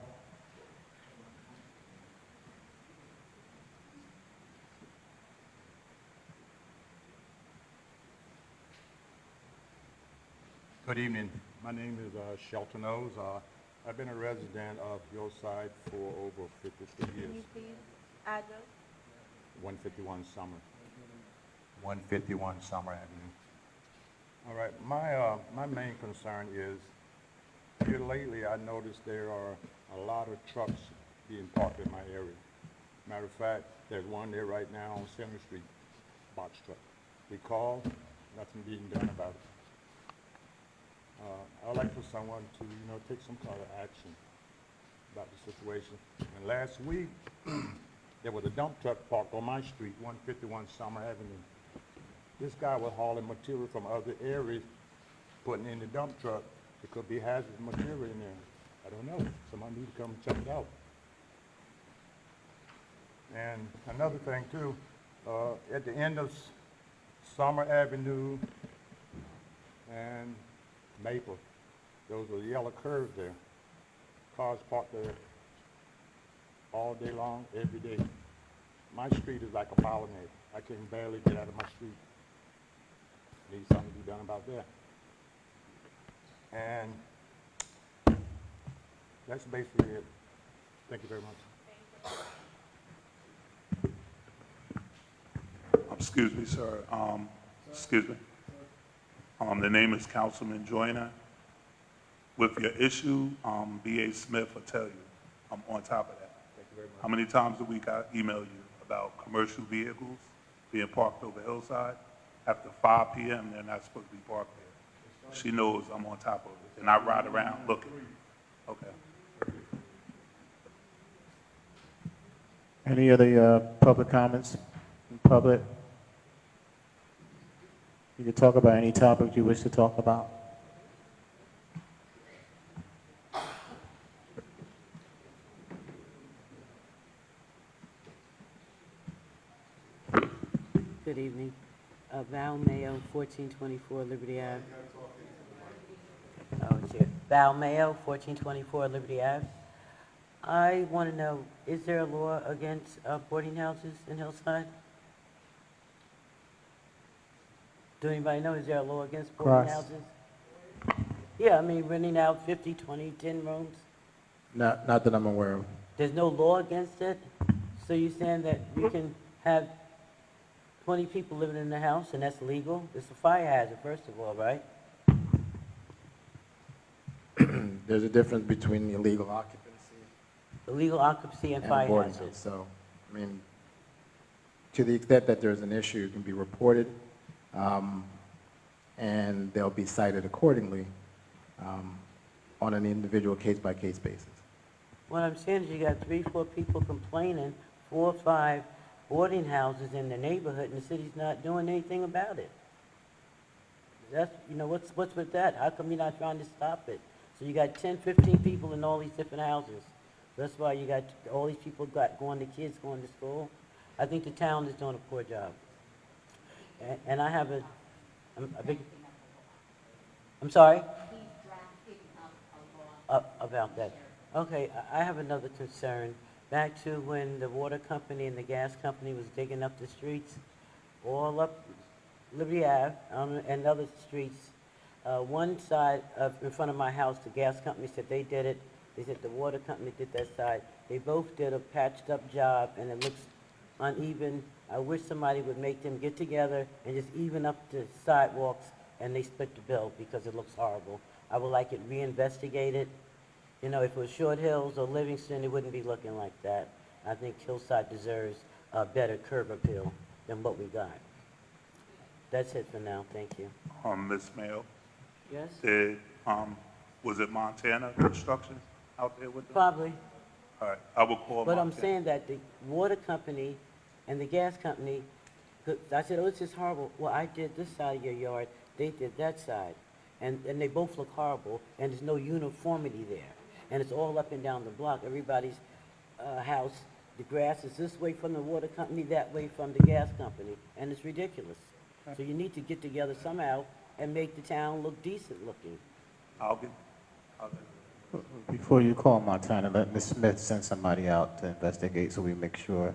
S16: Good evening. My name is Shelton O's. I've been a resident of Hillside for over 53 years.
S3: Can you please address?
S16: 151 Summer. 151 Summer Avenue. All right. My main concern is here lately I noticed there are a lot of trucks being parked in my area. Matter of fact, there's one there right now on Center Street, box truck. We called, nothing being done about it. I'd like for someone to, take some kind of action about the situation. And last week, there was a dump truck parked on my street, 151 Summer Avenue. This guy was hauling material from other areas, putting in the dump truck. There could be hazardous material in there. I don't know. Somebody need to come and check it out. And another thing too, at the end of Summer Avenue and Maple, those are the yellow curves there. Cars parked there all day long, every day. My street is like a pollinator. I can barely get out of my street. Needs something to be done about that. And that's basically it. Thank you very much.
S17: Excuse me, sir. Excuse me. The name is Councilman Joyner. With your issue, B.A. Smith will tell you I'm on top of that.
S16: Thank you very much.
S17: How many times a week I email you about commercial vehicles being parked over Hillside? After 5 p.m., they're not supposed to be parked there. She knows I'm on top of it, and I ride around looking. Okay.
S1: Any other public comments from public? You can talk about any topic you wish to talk about.
S10: Good evening. Val Mayo, 1424 Liberty Ave. Oh, it's here. Val Mayo, 1424 Liberty Ave. I want to know, is there a law against boarding houses in Hillside? Do anybody know, is there a law against boarding
S1: Cross.
S10: houses? Yeah, I mean, renting out 50, 20, 10 rooms.
S11: Not that I'm aware of.
S10: There's no law against it? So you're saying that you can have 20 people living in the house and that's legal? It's a fire hazard, first of all, right?
S11: there's a difference between illegal occupancy
S10: Illegal occupancy and
S11: and
S10: fire
S11: boarding
S10: hazard.
S11: house. So, I mean, to the extent that there's an issue, it can be reported, and they'll be cited accordingly on an individual case-by-case basis.
S10: What I'm saying is you got 3, 4 people complaining, 4 or 5 boarding houses in the neighborhood, and the city's not doing anything about it. That's, you know, what's with that? How come you're not trying to stop it? So you got 10, 15 people in all these different houses. That's why you got all these people going to kids going to school. I think the town is doing a poor job. And I have a big, I'm sorry? About that. Okay, I have another concern. Back to when the water company and the gas company was digging up the streets, all up Liberty Ave and other streets. One side in front of my house, the gas company said they did it. They said the water company did that side. They both did a patched up job and it looks uneven. I wish somebody would make them get together and just even up the sidewalks and they split the bill because it looks horrible. I would like it reinvestigated. You know, if it was Short Hills or Livingston, it wouldn't be looking like that. I think Hillside deserves a better curb appeal than what we got. That's it for now, thank you.
S17: Ms. Mayo,
S10: Yes?
S17: was it Montana Construction out there with them?
S10: Probably.
S17: All right, I will call
S10: But I'm
S17: Montana.
S10: saying that the water company and the gas company, I said, oh, this is horrible. Well, I did this side of your yard, they did that side. And they both look horrible, and there's no uniformity there. And it's all up and down the block. Everybody's house, the grass is this way from the water company, that way from the gas company, and it's ridiculous. So you need to get together somehow and make the town look decent looking.
S17: I'll get.
S1: Before you call Montana, let Ms. Smith send somebody out to investigate so we make sure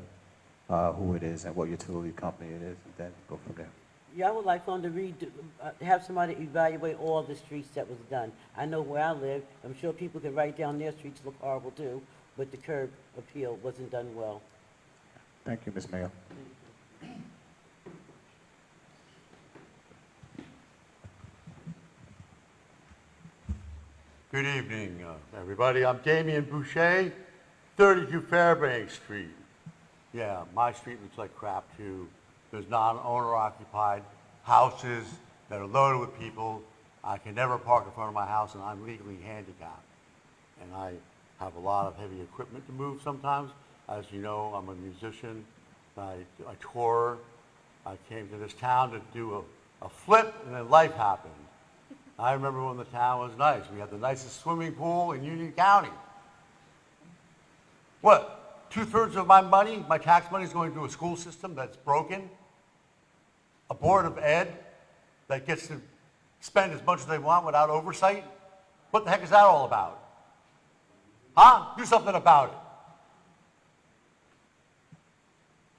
S1: who it is and what utility company it is, and then go from there.
S10: Yeah, I would like for them to have somebody evaluate all the streets that was done. I know where I live. I'm sure people can write down their streets look horrible too, but the curb appeal wasn't done well.
S1: Thank you, Ms. Mayo.
S18: Good evening, everybody. I'm Damian Boucher, 32 Fairbanks Street. Yeah, my street looks like crap too. There's non-owner occupied houses that are loaded with people. I can never park in front of my house and I'm legally handicapped. And I have a lot of heavy equipment to move sometimes. As you know, I'm a musician. I tour. I came to this town to do a flip and then life happened. I remember when the town was nice. We had the nicest swimming pool in Union County. What? 2/3 of my money, my tax money, is going to a school system that's broken? A board of ed that gets to spend as much as they want without oversight? What the heck is that all about? Huh? Do something about it.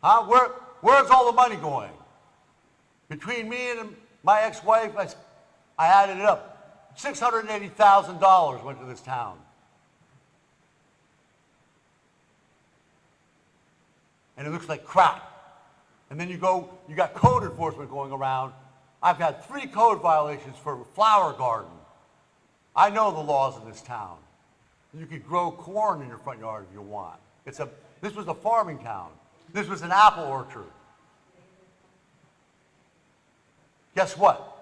S18: Huh? Where's all the money going? Between me and my ex-wife, I added it up. $680,000 went to this town. And it looks like crap. And then you got code enforcement going around. I've had 3 code violations for a flower garden. I know the laws in this town. You could grow corn in your front yard if you want. This was a farming town. This was an apple orchard. Guess what?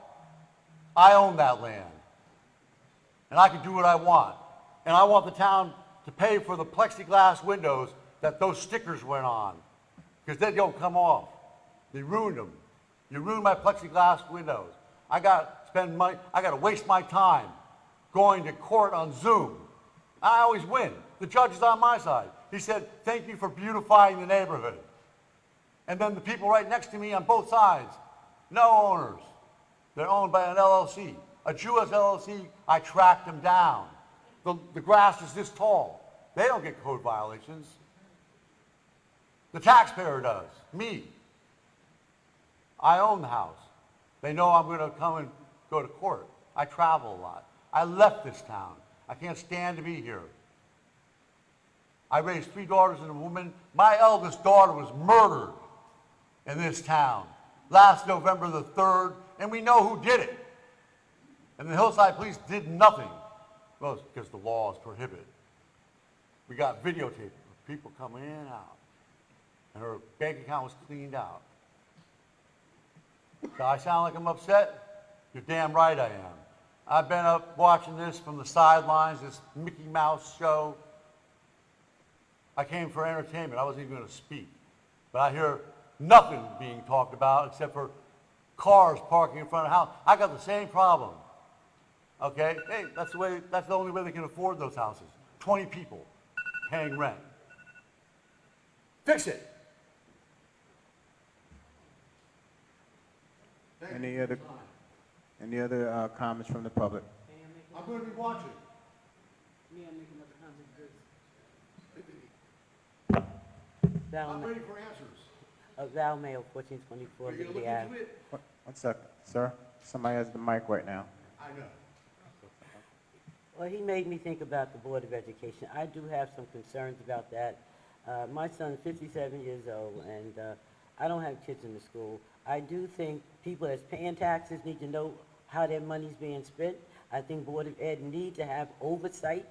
S18: I own that land. And I can do what I want. And I want the town to pay for the plexiglass windows that those stickers went on. Because they don't come off. They ruined them. You ruined my plexiglass windows. I got to waste my time going to court on Zoom. I always win. The judge is on my side. He said, thank you for beautifying the neighborhood. And then the people right next to me on both sides, no owners. They're owned by an LLC. A Jewish LLC, I tracked them down. The grass is this tall. They don't get code violations. The taxpayer does, me. I own the house. They know I'm going to come and go to court. I travel a lot. I left this town. I can't stand to be here. I raised 3 daughters and a woman. My eldest daughter was murdered in this town last November the 3rd, and we know who did it. And the Hillside police did nothing. Well, it's because the law is prohibited. We got videotape of people coming in and out, and her bank account was cleaned out. So I sound like I'm upset? You're damn right I am. I've been up watching this from the sidelines, this Mickey Mouse show. I came for entertainment. I wasn't even going to speak. But I hear nothing being talked about except for cars parking in front of the house. I got the same problem. Okay? Hey, that's the only way they can afford those houses. 20 people paying rent. Fix it.
S1: Any other comments from the public?
S18: I'm going to be watching. I'm ready for answers.
S10: Val Mayo, 1424
S18: Are you
S10: Liberty
S18: looking
S10: Ave.
S18: into it?
S1: One second, sir. Somebody has the mic right now.
S18: I know.
S10: Well, he made me think about the Board of Education. I do have some concerns about that. My son's 57 years old, and I don't have kids in the school. I do think people that's paying taxes need to know how their money's being spent. I think Board of Ed need to have oversight,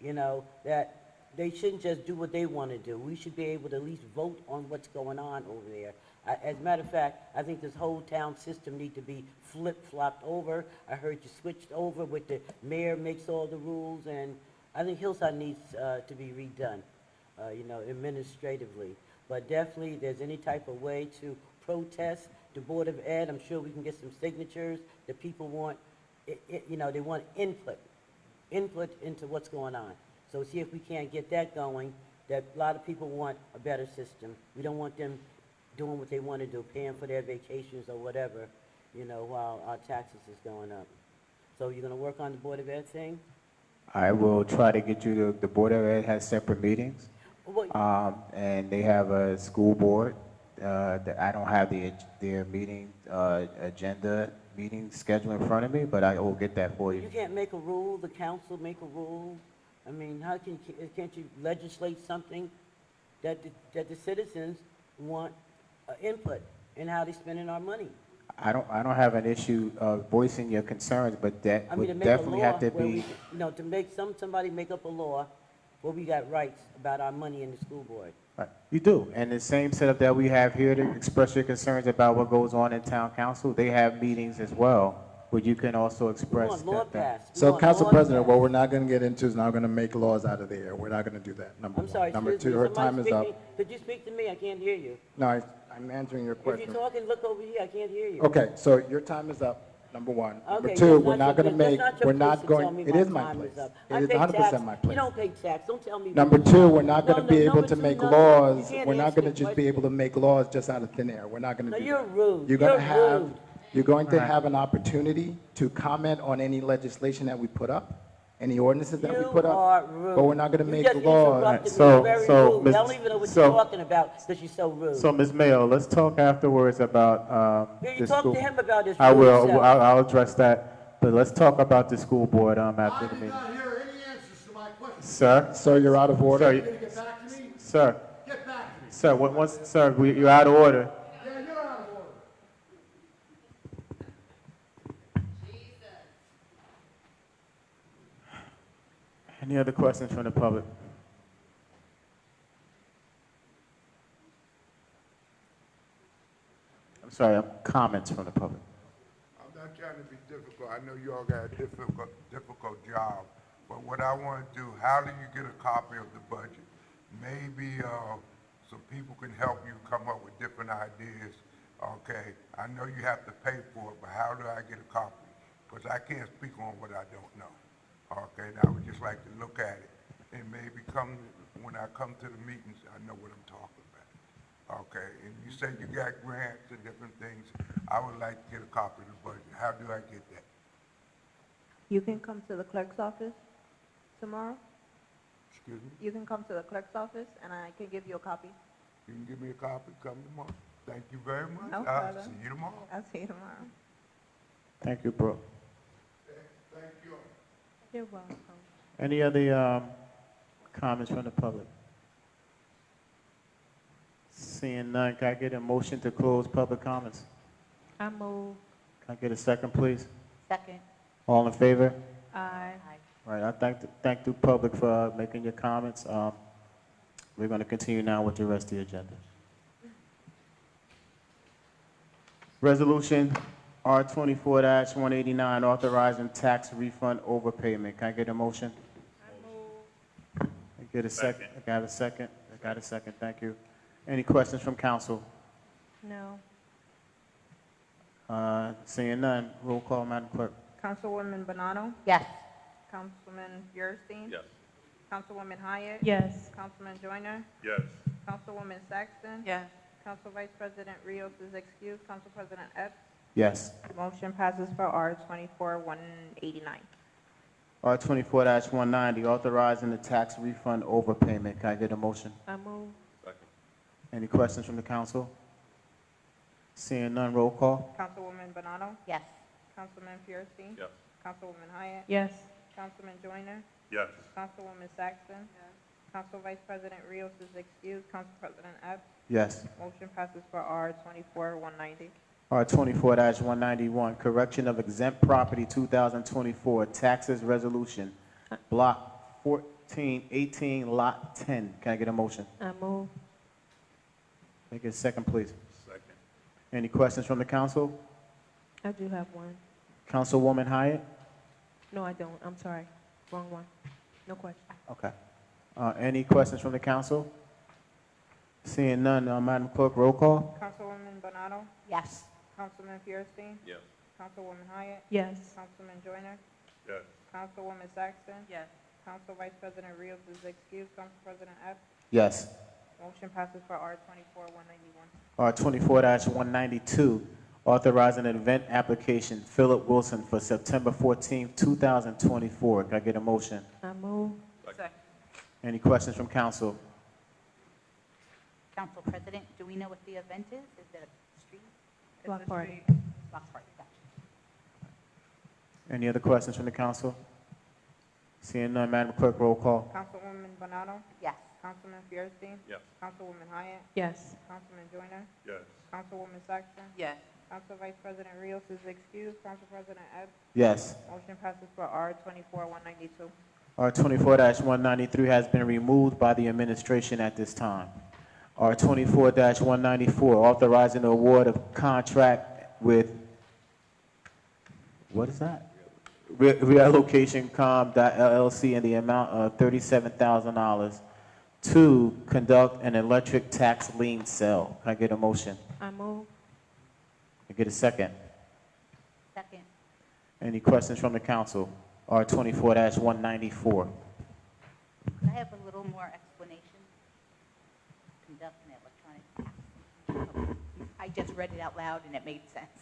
S10: you know, that they shouldn't just do what they want to do. We should be able to at least vote on what's going on over there. As a matter of fact, I think this whole town system need to be flip-flopped over. I heard you switched over with the mayor makes all the rules, and I think Hillside needs to be redone, you know, administratively. But definitely, if there's any type of way to protest the Board of Ed, I'm sure we can get some signatures. The people want, you know, they want input into what's going on. So see if we can't get that going, that a lot of people want a better system. We don't want them doing what they want to do, paying for their vacations or whatever, you know, while our taxes is going up. So you're going to work on the Board of Ed thing?
S1: I will try to get you the Board of Ed has separate meetings, and they have a school board. That I don't have their meeting agenda meeting schedule in front of me, but I will get that for you.
S10: You can't make a rule, the council make a rule? I mean, can't you legislate something that the citizens want input in how they're spending our money?
S1: I don't have an issue voicing your concerns, but that
S10: I mean, to
S1: would
S10: make a
S1: definitely
S10: law
S1: have to
S10: where
S1: be.
S10: we, you know, to make somebody make up a law where we got rights about our money in the school board.
S1: Right. You do, and the same setup that we have here to express your concerns about what goes on in town council, they have meetings as well, where you can also express.
S10: want law passed. We
S11: So,
S10: want
S11: Council
S10: laws
S11: President,
S10: passed.
S11: what we're not going to get into is now going to make laws out of the air. We're not going to do that, number
S10: I'm
S11: one.
S10: sorry,
S11: Number
S10: excuse
S11: two,
S10: me,
S11: her
S10: somebody
S11: time is
S10: speak
S11: up.
S10: me. Could you speak to me? I can't hear you.
S11: No, I'm answering your
S10: If
S11: question.
S10: you're talking, look over here, I can't hear you.
S11: Okay, so your time is up, number one. Number
S10: Okay,
S11: two,
S10: that's
S11: we're not going to
S10: that's
S11: make,
S10: not your
S11: we're
S10: place
S11: not
S10: to tell
S11: going,
S10: me
S11: it
S10: my
S11: is my
S10: time
S11: place.
S10: up.
S11: It
S10: I
S11: is
S10: pay
S11: 100%
S10: tax.
S11: my
S10: You
S11: place.
S10: don't pay tax, don't tell me.
S11: Number
S10: my
S11: two,
S10: time.
S11: we're not going to
S10: No,
S11: be
S10: no,
S11: able
S10: number
S11: to
S10: two,
S11: make
S10: no, you
S11: laws,
S10: can't
S11: we're not
S10: answer
S11: going to
S10: the
S11: just be able to make laws just out of thin air. We're not going to
S10: No,
S11: do
S10: you're
S11: that.
S10: rude.
S11: You're going
S10: You're
S11: to have,
S10: rude.
S11: you're going to
S1: Right.
S11: have an opportunity to comment on any legislation that we put up, any ordinances that we
S10: You
S11: put
S10: are
S11: up,
S10: rude.
S11: but we're not going to
S10: You
S11: make
S10: just
S11: laws.
S10: interrupted me.
S1: So-
S10: You're very
S1: so,
S10: rude.
S1: Ms.
S10: I don't even know what
S1: so-
S10: you're talking about because you're so rude.
S1: So, Ms. Mayo, let's talk afterwards about
S10: Yeah, you
S1: the
S10: talk
S1: school.
S10: to him about his
S1: I
S10: rude
S1: will.
S10: self.
S1: I'll address that. But let's talk about the school board after
S18: I
S1: the
S18: did
S1: meeting.
S18: not hear any answers to my questions.
S1: Sir,
S11: Sir, you're out of order.
S1: Sir,
S18: You gonna get back to me?
S1: sir,
S18: Get back to me.
S1: sir. Sir, you're out of order.
S18: Yeah, you're out of order.
S1: Any other questions from the public? I'm sorry, comments from the public.
S13: I'm not trying to be difficult. I know you all got a difficult job. But what I want to do, how do you get a copy of the budget? Maybe some people can help you come up with different ideas. Okay, I know you have to pay for it, but how do I get a copy? Because I can't speak on what I don't know. Okay, and I would just like to look at it. And maybe when I come to the meetings, I know what I'm talking about. Okay, and you say you got grants and different things. I would like to get a copy of the budget. How do I get that?
S2: You can come to the clerk's office tomorrow.
S13: Excuse me?
S2: You can come to the clerk's office, and I can give you a copy.
S13: You can give me a copy, come tomorrow. Thank you very much.
S2: No
S13: I'll
S2: problem.
S13: see you tomorrow.
S2: I'll see you tomorrow.
S1: Thank you, Brooke.
S13: Thank you.
S7: You're welcome.
S1: Any other comments from the public? Seeing none, can I get a motion to close public comments?
S7: I move.
S1: Can I get a second, please?
S3: Second.
S1: All in favor?
S7: Aye.
S3: Aye.
S1: All right, I thank the public for making your comments. We're going to continue now with the rest of the agenda. Resolution R24-189, authorizing tax refund overpayment. Can I get a motion? I get a second. I got a second. I got a second. Thank you. Any questions from council?
S7: No.
S1: Seeing none, roll call, Madam Clerk.
S2: Councilwoman Bonanno?
S3: Yes.
S2: Councilman Fierstein?
S4: Yes.
S2: Councilwoman Hyatt?
S7: Yes.
S2: Councilman Joyner?
S17: Yes.
S2: Councilwoman Saxton?
S9: Yes.
S2: Council Vice President Rios is excused. Council President Epps?
S1: Yes.
S2: Motion passes for R24-189.
S1: R24-190, authorizing the tax refund overpayment. Can I get a motion?
S7: I move.
S4: Second.
S1: Any questions from the council? Seeing none, roll call.
S2: Councilwoman Bonanno?
S3: Yes.
S2: Councilman Fierstein?
S4: Yes.
S2: Councilwoman Hyatt?
S7: Yes.
S2: Councilman Joyner?
S17: Yes.
S2: Councilwoman Saxton? Council Vice President Rios is excused. Council President Epps?
S1: Yes.
S2: Motion passes for R24-190.
S1: R24-191, correction of exempt property 2024, taxes resolution, block 1418, lot 10. Can I get a motion?
S7: I move.
S1: Make it a second, please.
S17: Second.
S1: Any questions from the council?
S7: I do have one.
S1: Councilwoman Hyatt?
S7: No, I don't. I'm sorry. Wrong one. No question.
S1: Okay. Any questions from the council? Seeing none, Madam Clerk, roll call.
S2: Councilwoman Bonanno?
S3: Yes.
S2: Councilman Fierstein?
S4: Yes.
S2: Councilwoman Hyatt?
S7: Yes.
S2: Councilman Joyner?
S17: Yes.
S2: Councilwoman Saxton?
S9: Yes.
S2: Council Vice President Rios is excused. Council President Epps?
S1: Yes.
S2: Motion passes for R24-191.
S1: R24-192, authorizing an event application, Philip Wilson, for September 14, 2024. Can I get a motion?
S7: I move.
S9: Second.
S1: Any questions from council?
S3: Council President, do we know what the event is? Is it a street?
S7: Block party.
S3: Block party, gotcha.
S1: Any other questions from the council? Seeing none, Madam Clerk, roll call.
S2: Councilwoman Bonanno?
S3: Yes.
S2: Councilman Fierstein?
S4: Yes.
S2: Councilwoman Hyatt?
S7: Yes.
S2: Councilman Joyner?
S17: Yes.
S2: Councilwoman Saxton?
S9: Yes.
S2: Council Vice President Rios is excused. Council President Epps?
S1: Yes.
S2: Motion passes for R24-192.
S1: R24-193 has been removed by the administration at this time. R24-194, authorizing the award of contract with, what is that? Reallocation LLC in the amount of $37,000 to conduct an electric tax lien sale. Can I get a motion?
S7: I move.
S1: Can I get a second?
S3: Second.
S1: Any questions from the council? R24-194.
S3: Could I have a little more explanation? Conduct an electronic tax. I just read it out loud and it made sense.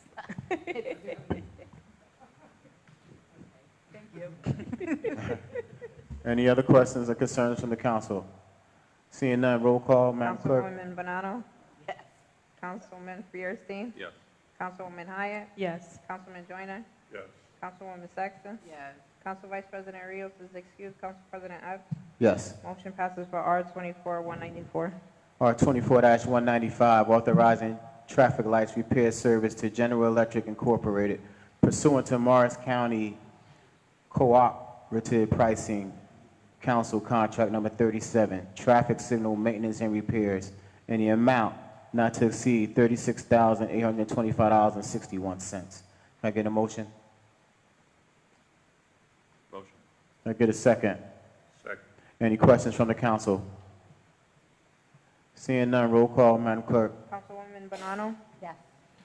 S3: Thank you.
S1: Any other questions or concerns from the council? Seeing none, roll call, Madam Clerk.
S2: Councilwoman Bonanno?
S3: Yes.
S2: Councilman Fierstein?
S4: Yes.
S2: Councilwoman Hyatt?
S7: Yes.
S2: Councilman Joyner?
S17: Yes.
S2: Councilwoman Saxton?
S9: Yes.
S2: Council Vice President Rios is excused. Council President Epps?
S1: Yes.
S2: Motion passes for R24-194.
S1: R24-195, authorizing traffic lights repair service to General Electric Incorporated pursuant to Morris County Cooperative Pricing Council Contract Number 37, traffic signal maintenance and repairs, in the amount not to exceed $36,825.61. Can I get a motion?
S4: Motion.
S1: Can I get a second?
S17: Second.
S1: Any questions from the council? Seeing none, roll call, Madam Clerk.
S2: Councilwoman Bonanno?
S3: Yes.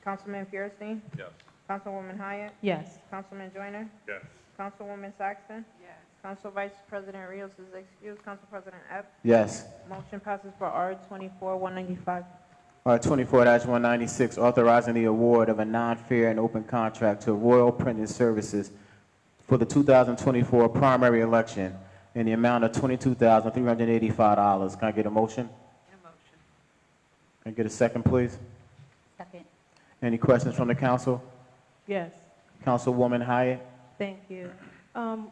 S2: Councilman Fierstein?
S4: Yes.
S2: Councilwoman Hyatt?
S7: Yes.
S2: Councilman Joyner?
S17: Yes.
S2: Councilwoman Saxton?
S9: Yes.
S2: Council Vice President Rios is excused. Council President Epps?
S1: Yes.
S2: Motion passes for R24-195.
S1: R24-196, authorizing the award of a non-fair and open contract to Royal Printing Services for the 2024 primary election in the amount of $22,385. Can I get a motion? Can I get a second, please?
S3: Second.
S1: Any questions from the council?
S7: Yes.
S1: Councilwoman Hyatt?
S7: Thank you.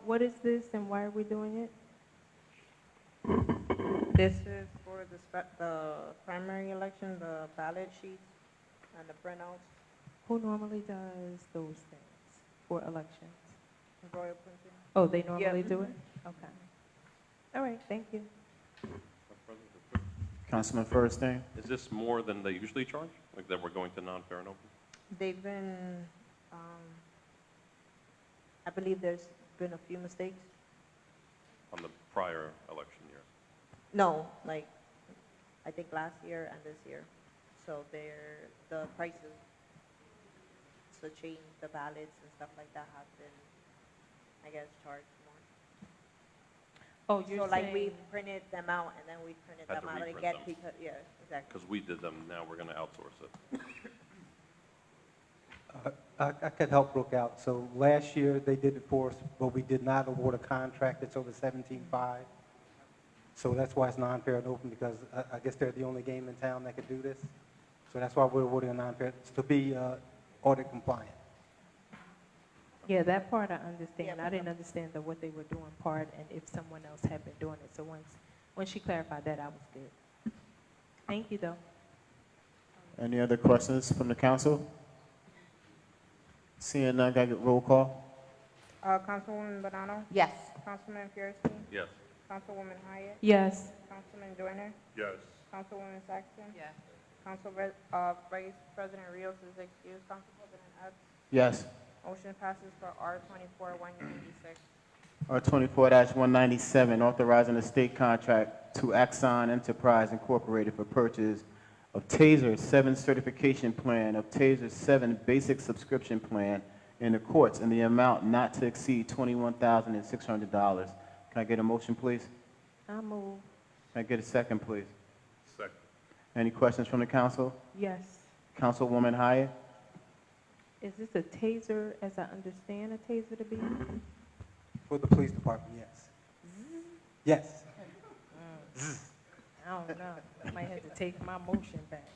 S7: What is this and why are we doing it?
S2: This is for the primary election, the ballot sheets and the printouts.
S7: Who normally does those things for elections?
S2: Royal Printing.
S7: Oh, they normally
S2: Yeah.
S7: do it? Okay. All right, thank you.
S1: Councilman Firstein?
S4: Is this more than they usually charge? Like that we're going to non-fair and open?
S2: They've been, I believe there's been a few mistakes.
S4: On the prior election year?
S2: No, like, I think last year and this year. So the prices to change the ballots and stuff like that have been, I guess, charged more.
S7: Oh, you're
S2: So like we
S7: saying,
S2: printed them out and then we printed
S4: Had
S2: them
S4: to
S2: out
S4: reprint
S2: again
S4: them.
S2: because, yeah, exactly.
S4: Because we did them, now we're going to outsource it.
S5: I could help Brooke out. So last year, they did it for us, but we did not award a contract that's over 17.5. So that's why it's non-fair and open, because I guess they're the only game in town that could do this. So that's why we're awarding a non-fair, it's to be audit compliant.
S7: yeah, that part I understand. I didn't understand the what they were doing part and if someone else had been doing it. So once she clarified that, I was good. Thank you, though.
S1: Any other questions from the council? Seeing none, can I get roll call?
S2: Councilwoman Bonanno?
S3: Yes.
S2: Councilman Fierstein?
S4: Yes.
S2: Councilwoman Hyatt?
S7: Yes.
S2: Councilman Joyner?
S17: Yes.
S2: Councilwoman Saxton?
S3: Yes.
S2: Vice President Rios is excused. Council President Epps?
S1: Yes.
S2: Motion passes for R-24-196.
S1: R-24-197, authorizing a state contract to Axon Enterprise Incorporated for purchase of TASER 7 certification plan, of TASER 7 basic subscription plan in the courts in the amount not to exceed $21,600. Can I get a motion, please?
S7: I move.
S1: Can I get a second, please?
S17: Second.
S1: Any questions from the council?
S7: Yes.
S1: Councilwoman Hyatt?
S7: Is this a taser, as I understand a taser to be?
S5: For the police department, yes. Yes.
S7: I don't know. I might have to take my motion back.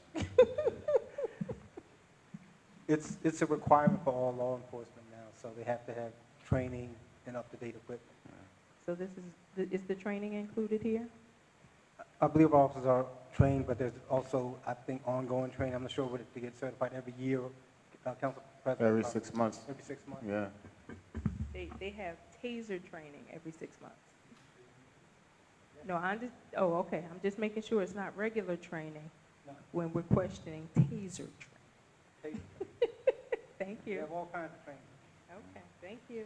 S5: It's a requirement for all law enforcement now, so they have to have training and up-to-date equipment.
S7: So is the training included here?
S5: I believe officers are trained, but there's also, I think, ongoing training. I'm not sure whether to get certified every year, Council President.
S1: Every 6 months.
S5: Every 6 months.
S1: Yeah.
S7: They have taser training every 6 months. No, okay, I'm just making sure it's not regular training when we're questioning taser training. Thank
S5: They
S7: you.
S5: have all kinds of training.
S7: Okay, thank you.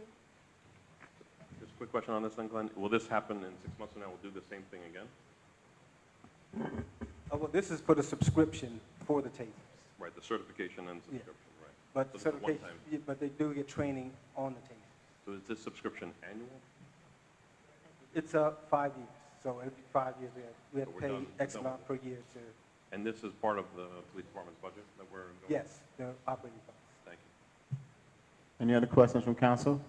S4: Just a quick question on this then, Glenn. Will this happen in 6 months from now? We'll do the same thing again?
S5: Well, this is for the subscription for the tasers.
S4: Right, the certification and subscription, right.
S5: But
S4: So it's a
S5: certification,
S4: one-time.
S5: but they do get training on the tasers.
S4: So is this subscription annual?
S5: It's 5 years, so every 5 years we have
S4: So
S5: to
S4: we're
S5: pay
S4: done-
S5: X
S4: done
S5: amount per year to,
S4: And this is part of the police department's budget that we're going?
S5: yes, the operating funds.
S4: Thank you.
S1: Any other questions from council?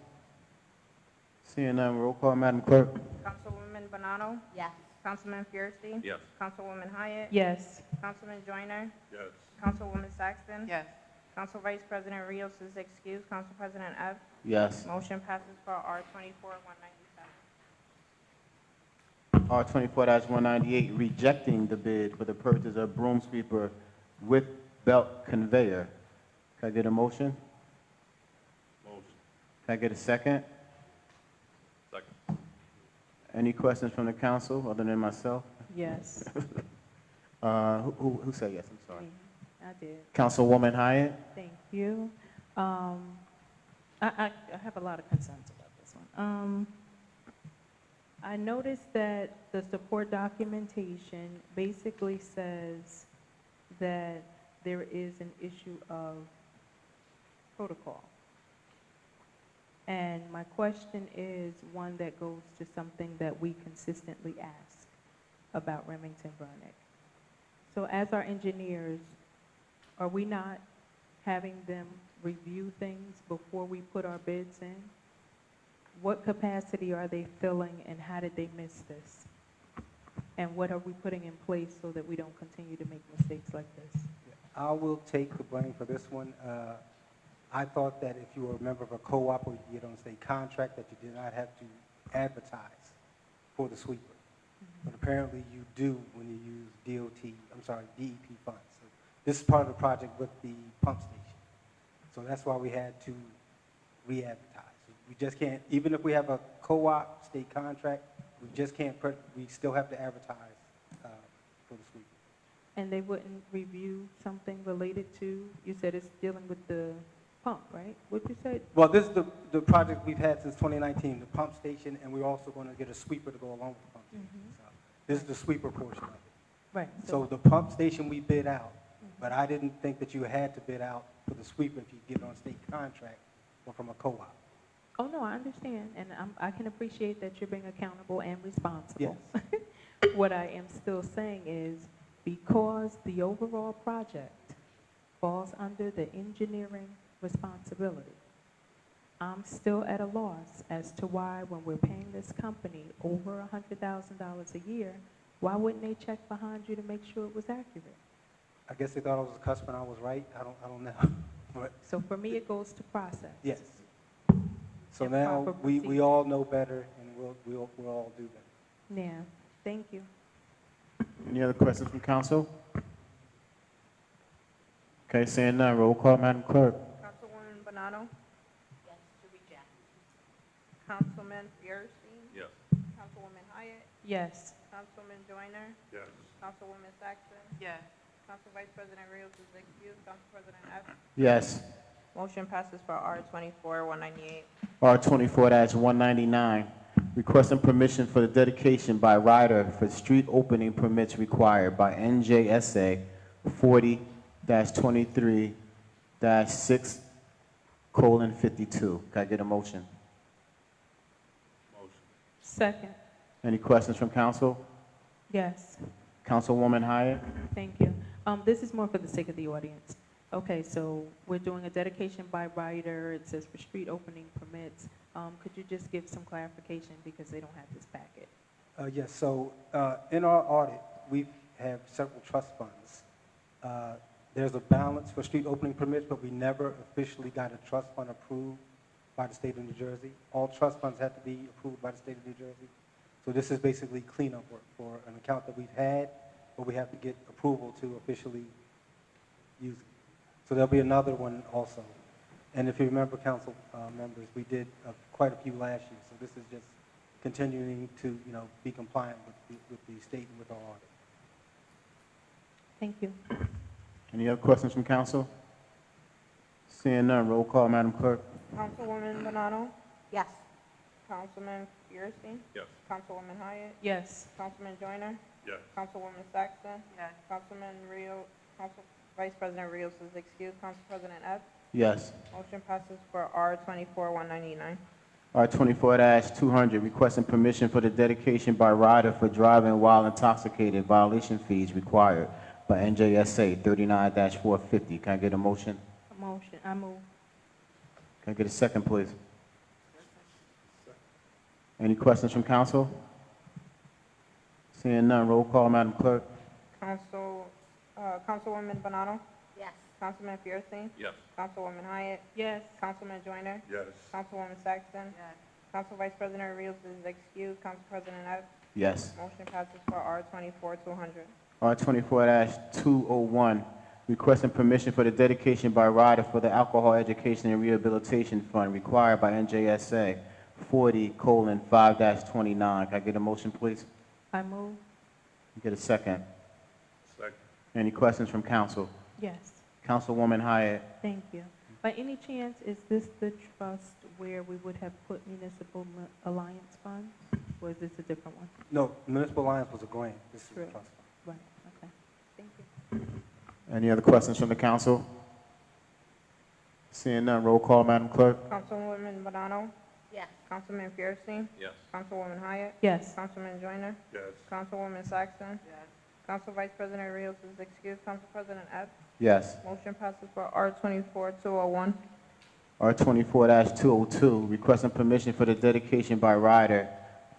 S1: Seeing none, roll call, Madam Clerk.
S2: Councilwoman Bonanno?
S3: Yes.
S2: Councilman Fierstein?
S4: Yes.
S2: Councilwoman Hyatt?
S7: Yes.
S2: Councilman Joyner?
S17: Yes.
S2: Councilwoman Saxton?
S3: Yes.
S2: Council Vice President Rios is excused. Council President Epps?
S1: Yes.
S2: Motion passes for R-24-197.
S1: R-24-198, rejecting the bid for the purchase of broom sweeper with belt conveyor. Can I get a motion?
S4: Motion.
S1: Can I get a second?
S4: Second.
S1: Any questions from the council other than myself?
S7: Yes.
S1: Who said yes? I'm sorry.
S7: I did.
S1: Councilwoman Hyatt?
S7: Thank you. I have a lot of concerns about this one. I noticed that the support documentation basically says that there is an issue of protocol. And my question is one that goes to something that we consistently ask about Remington-Burnick. So as our engineers, are we not having them review things before we put our bids in? What capacity are they filling and how did they miss this? And what are we putting in place so that we don't continue to make mistakes like this?
S5: I will take the blame for this one. I thought that if you were a member of a co-op or you get on a state contract, that you did not have to advertise for the sweeper. But apparently you do when you use DEP funds. So this is part of the project with the pump station. So that's why we had to re-advertise. We just can't, even if we have a co-op state contract, we just can't, we still have to advertise for the sweeper.
S7: And they wouldn't review something related to, you said it's dealing with the pump, right? What'd you say?
S5: Well, this is the project we've had since 2019, the pump station, and we're also going to get a sweeper to go along with the pump station. So this is the sweeper portion of it.
S7: Right.
S5: So the pump station we bid out, but I didn't think that you had to bid out for the sweeper if you get it on state contract or from a co-op.
S7: Oh, no, I understand, and I can appreciate that you're being accountable and responsible.
S5: Yes.
S7: What I am still saying is, because the overall project falls under the engineering responsibility, I'm still at a loss as to why, when we're paying this company over $100,000 a year, why wouldn't they check behind you to make sure it was accurate?
S5: I guess they thought I was a customer and I was right. I don't know. But
S7: So for me, it goes to process.
S5: yes. So
S7: And
S5: now
S7: proper
S5: we
S7: procedure.
S5: all know better and we'll all do better.
S7: Yeah, thank you.
S1: Any other questions from council? Okay, seeing none, roll call, Madam Clerk.
S2: Councilwoman Bonanno?
S3: Yes, to reject.
S2: Councilman Fierstein?
S4: Yes.
S2: Councilwoman Hyatt?
S7: Yes.
S2: Councilman Joyner?
S17: Yes.
S2: Councilwoman Saxon?
S9: Yes.
S2: Council Vice President Rios is excused. Council President Epps?
S1: Yes.
S2: Motion passes for R-24-198.
S1: R-24-199, requesting permission for the dedication by rider for street opening permits required by NJSA 40-23-6:52. Can I get a motion?
S7: Second.
S1: Any questions from council?
S7: Yes.
S1: Councilwoman Hyatt?
S7: Thank you. This is more for the sake of the audience. Okay, so we're doing a dedication by rider. It says for street opening permits. Could you just give some clarification because they don't have this packet?
S5: Yes, so in our audit, we have several trust funds. There's a balance for street opening permits, but we never officially got a trust fund approved by the state of New Jersey. All trust funds have to be approved by the state of New Jersey. So this is basically cleanup work for an account that we've had, but we have to get approval to officially use it. So there'll be another one also. And if you remember, council members, we did quite a few last year. So this is just continuing to, be compliant with the state and with our audit.
S7: Thank you.
S1: Any other questions from council? Seeing none, roll call, Madam Clerk.
S2: Councilwoman Bonanno?
S3: Yes.
S2: Councilman Fierstein?
S4: Yes.
S2: Councilwoman Hyatt?
S7: Yes.
S2: Councilman Joyner?
S17: Yes.
S2: Councilwoman Saxon?
S9: Yes.
S2: Councilman Council Vice President Rios is excused. Council President Epps?
S1: Yes.
S2: Motion passes for R-24-199.
S1: R-24-200, requesting permission for the dedication by rider for driving while intoxicated, violation fees required by NJSA 39-450. Can I get a motion?
S7: A motion. I move.
S1: Can I get a second, please? Any questions from council? Seeing none, roll call, Madam Clerk.
S2: Councilwoman Bonanno?
S3: Yes.
S2: Councilman Fierstein?
S4: Yes.
S2: Councilwoman Hyatt?
S7: Yes.
S2: Councilman Joyner?
S17: Yes.
S2: Councilwoman Saxon?
S9: Yes.
S2: Council Vice President Rios is excused. Council President Epps?
S1: Yes.
S2: Motion passes for R-24-200.
S1: R-24-201, requesting permission for the dedication by rider for the Alcohol Education and Rehabilitation Fund required by NJSA 40:5-29. Can I get a motion, please?
S7: I move.
S1: Get a second.
S17: Second.
S1: Any questions from council?
S7: Yes.
S1: Councilwoman Hyatt.
S7: Thank you. By any chance, is this the trust where we would have put municipal alliance funds, or is this a different one?
S5: No, Municipal Alliance was a grant. This is a
S7: True.
S5: trust fund.
S7: Right, okay. Thank you.
S1: Any other questions from the council? Seeing none, roll call, Madam Clerk.
S2: Councilwoman Bonanno?
S3: Yes.
S2: Councilman Fierstein?
S4: Yes.
S2: Councilwoman Hyatt?
S7: Yes.
S2: Councilman Joyner?
S17: Yes.
S2: Councilwoman Saxon?
S9: Yes.
S2: Council Vice President Rios is excused. Council President Epps?
S1: Yes.
S2: Motion passes for R-24-201.
S1: R-24-202, requesting permission for the dedication by rider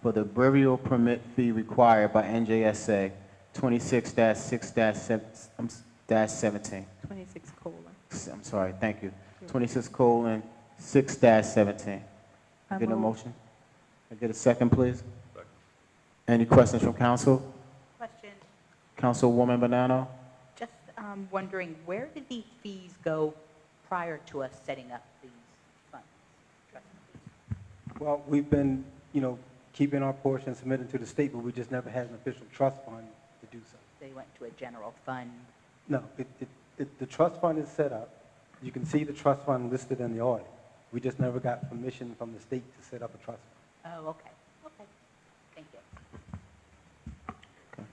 S1: for the burial permit fee required by NJSA 26-6-17.
S7: 26 colon.
S1: I'm sorry, thank you. 26:6-17.
S7: I
S1: Get a
S7: move.
S1: motion? I get a second, please?
S4: Second.
S1: Any questions from council?
S3: Question.
S1: Councilwoman Bonanno?
S3: Just wondering, where did these fees go prior to us setting up these funds? Trust fees?
S5: Well, we've been, keeping our portion submitted to the state, but we just never had an official trust fund to do so.
S3: They went to a general fund.
S5: No, the trust fund is set up. You can see the trust fund listed in the audit. We just never got permission from the state to set up a trust fund.
S3: Oh, okay, okay. Thank you.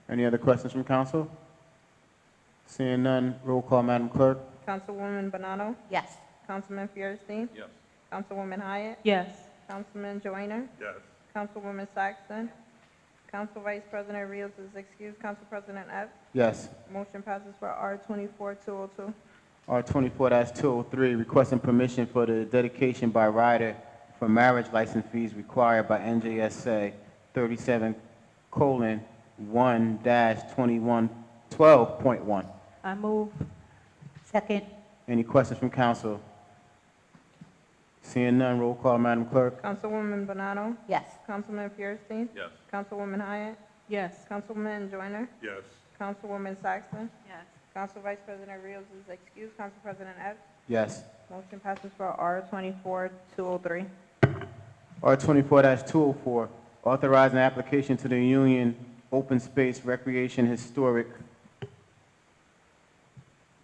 S1: Any other questions from council? Seeing none, roll call, Madam Clerk.
S2: Councilwoman Bonanno?
S3: Yes.
S2: Councilman Fierstein?
S4: Yes.
S2: Councilwoman Hyatt?
S7: Yes.
S2: Councilman Joyner?
S17: Yes.
S2: Councilwoman Saxton? Council Vice President Rios is excused. Council President Epps?
S1: Yes.
S2: Motion passes for R-24-202.
S1: R-24-203, requesting permission for the dedication by rider for marriage license fees required by NJSA 37:1-2112.1.
S7: I move.
S3: Second.
S1: Any questions from council? Seeing none, roll call, Madam Clerk.
S2: Councilwoman Bonanno?
S3: Yes.
S2: Councilman Fierstein?
S4: Yes.
S2: Councilwoman Hyatt?
S7: Yes.
S2: Councilman Joyner?
S17: Yes.
S2: Councilwoman Saxton?
S7: Yes.
S2: Council Vice President Rios is excused. Council President Epps?
S1: Yes.
S2: Motion passes for R-24-203.
S1: R-24-204, authorizing application to the Union Open Space Recreation Historic.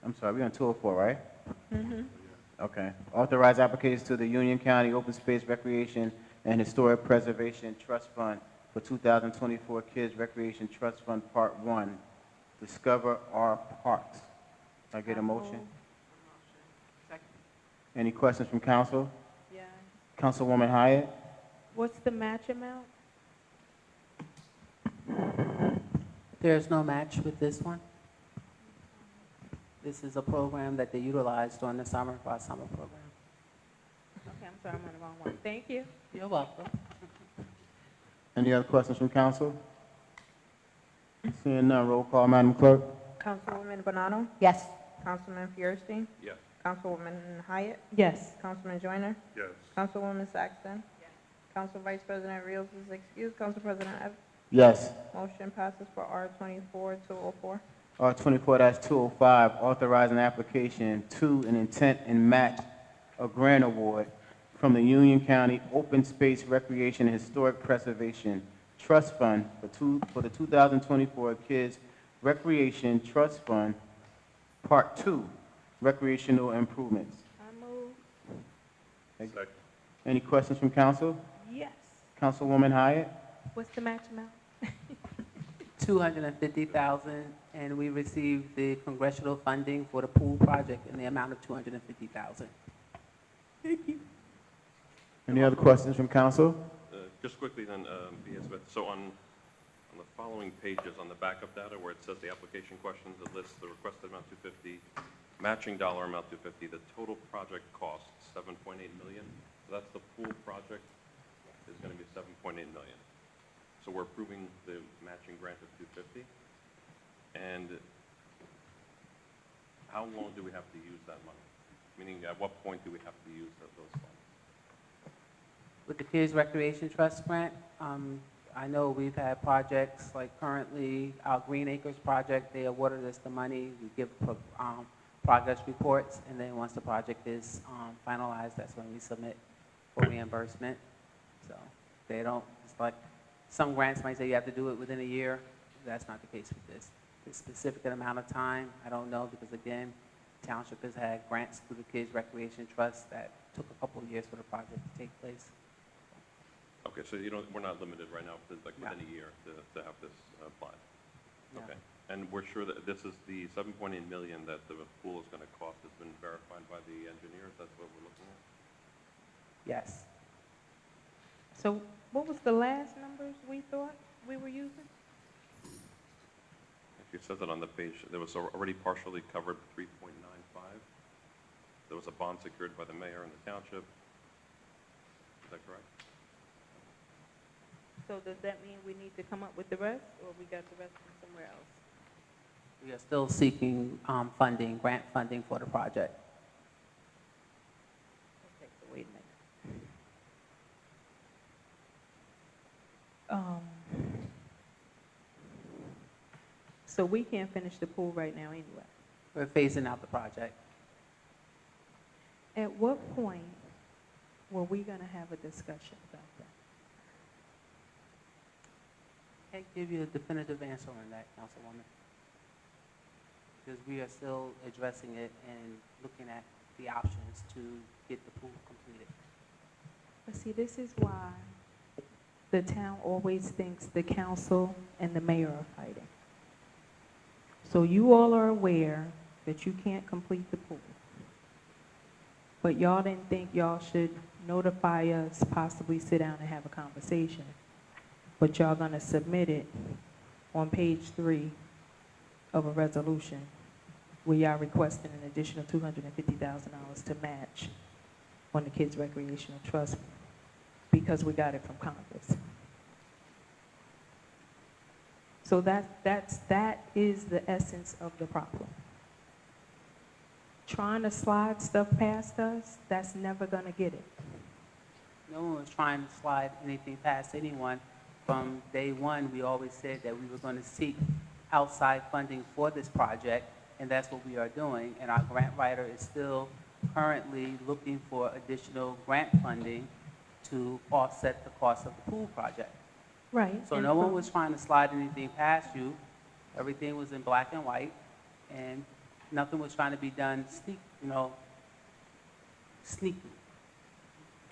S1: I'm sorry, we're on 204, right? Okay. Authorize applications to the Union County Open Space Recreation and Historic Preservation Trust Fund for 2024 Kids Recreation Trust Fund Part 1, Discover Our Parks. Can I get a motion? Any questions from council?
S7: Yeah.
S1: Councilwoman Hyatt?
S7: What's the match amount?
S6: There's no match with this one. This is a program that they utilized during the summer for our summer program.
S7: Okay, I'm sorry, I'm on the wrong one. Thank you.
S6: You're welcome.
S1: Any other questions from council? Seeing none, roll call, Madam Clerk.
S2: Councilwoman Bonanno?
S3: Yes.
S2: Councilman Fierstein?
S4: Yes.
S2: Councilwoman Hyatt?
S7: Yes.
S2: Councilman Joyner?
S17: Yes.
S2: Councilwoman Saxton? Council Vice President Rios is excused. Council President Epps?
S1: Yes.
S2: Motion passes for R-24-204.
S1: R-24-205, authorizing application to an intent and match a grant award from the Union County Open Space Recreation and Historic Preservation Trust Fund for the 2024 Kids Recreation Trust Fund, Part 2, Recreational Improvements.
S7: I move.
S17: Second.
S1: Any questions from council?
S7: Yes.
S1: Councilwoman Hyatt?
S7: What's the match amount?
S6: $250,000, and we received the congressional funding for the pool project in the amount of $250,000.
S7: Thank you.
S1: Any other questions from council?
S4: Just quickly then, B.S. Smith, so on the following pages, on the backup data where it says the application questions, it lists the requested amount 250, matching dollar amount 250, the total project cost 7.8 million. So that's the pool project is going to be 7.8 million. So we're approving the matching grant of 250. And how long do we have to use that money? Meaning, at what point do we have to use those funds?
S6: With the Kids Recreation Trust grant, I know we've had projects like currently our Green Acres project, they awarded us the money, we give progress reports, and then once the project is finalized, that's when we submit for reimbursement. So they don't, it's like some grants might say you have to do it within a year. That's not the case with this. The specific amount of time, I don't know, because again, the township has had grants through the Kids Recreation Trust that took a couple of years for the project to take place.
S4: Okay, so we're not limited right now, like within a year to have this applied?
S6: No.
S4: Okay, and we're sure that this is the 7.8 million that the pool is going to cost has been verified by the engineers? That's what we're looking at?
S6: Yes.
S7: So what was the last numbers we thought we were using?
S4: If you said that on the page, there was already partially covered 3.95. There was a bond secured by the mayor and the township. Is that correct?
S7: So does that mean we need to come up with the rest, or we got the rest from somewhere else?
S6: We are still seeking funding, grant funding for the project.
S7: Okay, so wait a minute. So we can't finish the pool right now anyway.
S6: We're phasing out the project.
S7: At what point Well, we're going to have a discussion about that.
S6: Can't give you a definitive answer on that, Councilwoman, because we are still addressing it and looking at the options to get the pool completed.
S7: But see, this is why the town always thinks the council and the mayor are fighting. So you all are aware that you can't complete the pool. But y'all didn't think y'all should notify us, possibly sit down and have a conversation. But y'all gonna submit it on page 3 of a resolution where y'all requesting an additional $250,000 to match on the Kids Recreational Trust because we got it from Congress. So that is the essence of the problem. Trying to slide stuff past us, that's never gonna get it.
S6: No one was trying to slide anything past anyone. From day one, we always said that we were going to seek outside funding for this project, and that's what we are doing. And our grant writer is still currently looking for additional grant funding to offset the cost of the pool project.
S7: Right.
S6: So no one was trying to slide anything past you. Everything was in black and white, and nothing was trying to be done sneaky.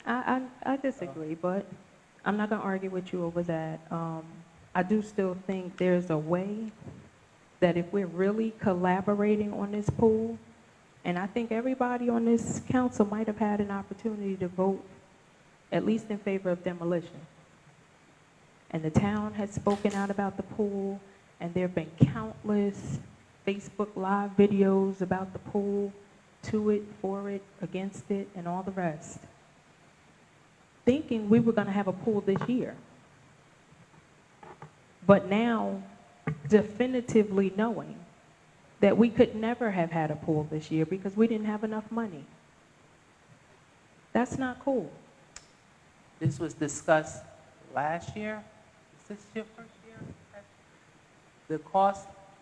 S7: I disagree, but I'm not going to argue with you over that. I do still think there's a way that if we're really collaborating on this pool, and I think everybody on this council might have had an opportunity to vote at least in favor of demolition. And the town has spoken out about the pool, and there have been countless Facebook Live videos about the pool, to it, for it, against it, and all the rest. Thinking we were going to have a pool this year. But now, definitively knowing that we could never have had a pool this year because we didn't have enough money. That's not cool.
S6: This was discussed last year. Is this your first year?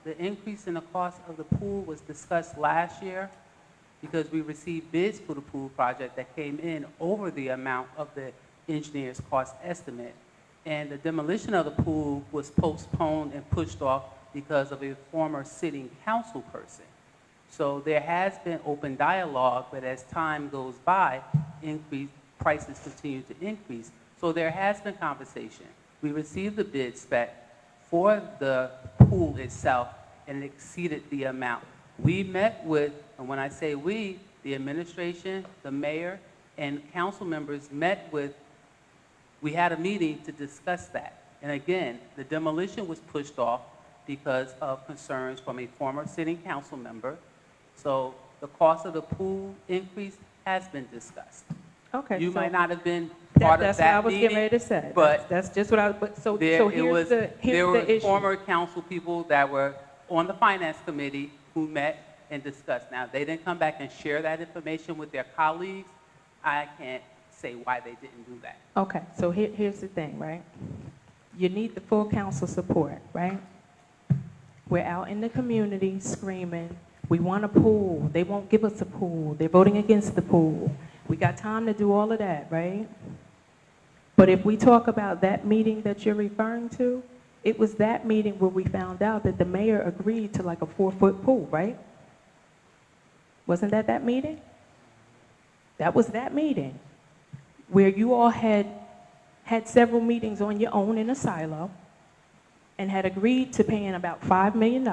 S6: The increase in the cost of the pool was discussed last year because we received bids for the pool project that came in over the amount of the engineer's cost estimate. And the demolition of the pool was postponed and pushed off because of a former sitting council person. So there has been open dialogue, but as time goes by, prices continue to increase. So there has been conversation. We received the bid spec for the pool itself, and it exceeded the amount. We met with, and when I say we, the administration, the mayor, and council members met with, we had a meeting to discuss that. And again, the demolition was pushed off because of concerns from a former sitting council member. So the cost of the pool increase has been discussed.
S7: Okay.
S6: You
S7: so
S6: might not have been part of that meeting.
S7: That's what I was getting ready to say.
S6: But
S7: that's just what I was, so
S6: there
S7: here's the issue.
S6: Former council people that were on the finance committee who met and discussed. Now, they didn't come back and share that information with their colleagues. I can't say why they didn't do that.
S7: Okay, so here's the thing, right? You need the full council support, right? We're out in the community screaming, we want a pool. They won't give us a pool. They're voting against the pool. We got time to do all of that, right? But if we talk about that meeting that you're referring to, it was that meeting where we found out that the mayor agreed to like a 4-foot pool, right? Wasn't that meeting? That was that meeting where you all had several meetings on your own in a silo and had agreed to paying about $5 million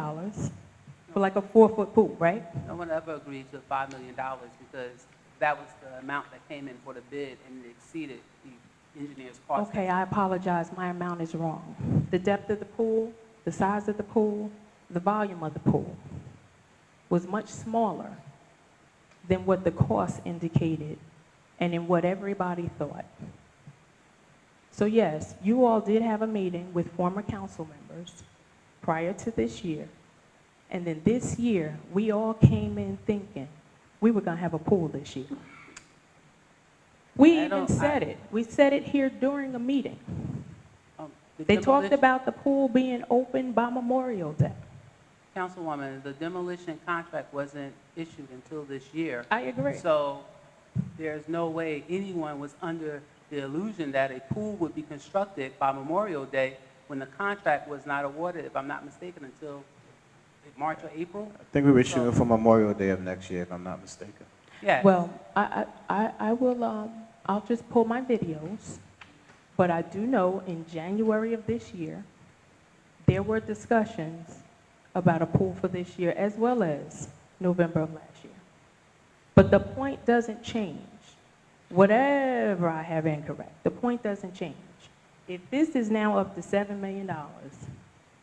S7: for like a 4-foot pool, right?
S6: No one ever agreed to $5 million because that was the amount that came in for the bid and it exceeded the engineer's cost.
S7: Okay, I apologize, my amount is wrong. The depth of the pool, the size of the pool, the volume of the pool was much smaller than what the cost indicated and in what everybody thought. So yes, you all did have a meeting with former council members prior to this year. And then this year, we all came in thinking we were going to have a pool this year. We even said it. We said it here during a meeting. They talked about the pool being open by Memorial Day.
S6: Councilwoman, the demolition contract wasn't issued until this year.
S7: I agree.
S6: So there's no way anyone was under the illusion that a pool would be constructed by Memorial Day when the contract was not awarded, if I'm not mistaken, until March or April.
S1: I think we were shooting for Memorial Day of next year, if I'm not mistaken.
S6: Yeah.
S7: Well, I will, I'll just pull my videos, but I do know in January of this year, there were discussions about a pool for this year as well as November of last year. But the point doesn't change. Whatever I have incorrect, the point doesn't change. If this is now up to $7 million,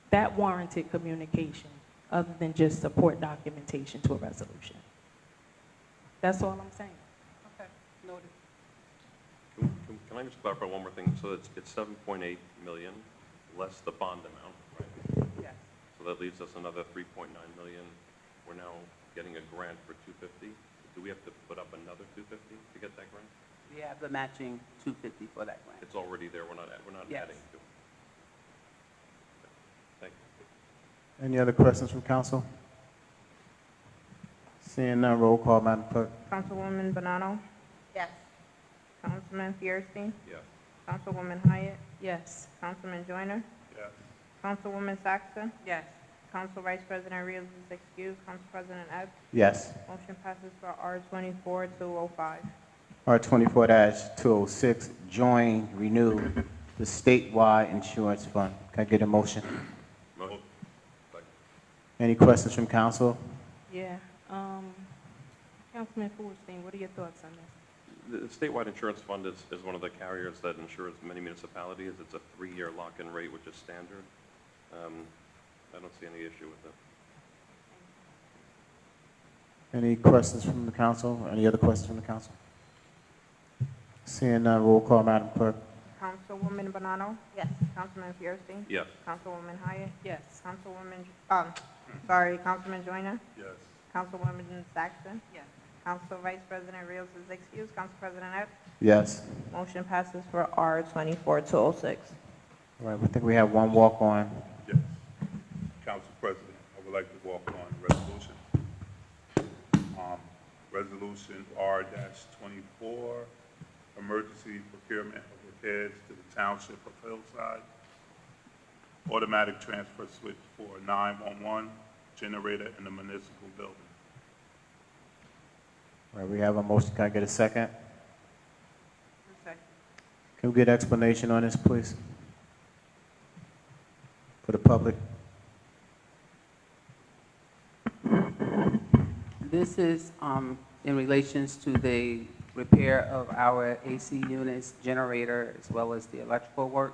S7: that warranted communication other than just support documentation to a resolution. That's all I'm saying.
S6: Okay, noted.
S4: Can I just clarify one more thing? So it's 7.8 million less the bond amount, right?
S6: Yes.
S4: So that leaves us another 3.9 million. We're now getting a grant for 250. Do we have to put up another 250 to get that grant?
S6: We have the matching 250 for that grant.
S4: It's already there. We're not
S6: Yes.
S4: adding to it. Thank you.
S1: Any other questions from council? Seeing none, roll call, Madam Clerk.
S2: Councilwoman Bonanno?
S3: Yes.
S2: Councilman Fierstein?
S4: Yes.
S2: Councilwoman Hyatt?
S7: Yes.
S2: Councilman Joyner?
S17: Yes.
S2: Councilwoman Saxon?
S7: Yes.
S2: Council Vice President Rios is excused. Council President Epps?
S1: Yes.
S2: Motion passes for R-24-205.
S1: R-24-206, join, renew the statewide insurance fund. Can I get a motion?
S4: Motion. Second.
S1: Any questions from council?
S7: Yeah. Councilman Fierstein, what are your thoughts on this?
S4: The statewide insurance fund is one of the carriers that insures many municipalities. It's a 3-year lock-in rate, which is standard. I don't see any issue with it.
S1: Any questions from the council? Any other questions from the council? Seeing none, roll call, Madam Clerk.
S2: Councilwoman Bonanno?
S3: Yes.
S2: Councilman Fierstein?
S4: Yes.
S2: Councilwoman Hyatt?
S7: Yes.
S2: Councilman Joyner?
S17: Yes.
S2: Councilwoman Saxon?
S7: Yes.
S2: Council Vice President Rios is excused. Council President Epps?
S1: Yes.
S2: Motion passes for R-24-206.
S1: All right, I think we have one walk-on.
S17: Yes. Council President, I would like to walk on the resolution. Resolution R-24, emergency procurement of repairs to the Township of Hillside. Automatic transfer switch for 911 generator in the municipal building.
S1: All right, we have a motion. Can I get a second?
S7: Second.
S1: Can we get explanation on this, please? For the public?
S6: This is in relations to the repair of our AC units, generator, as well as the electrical work.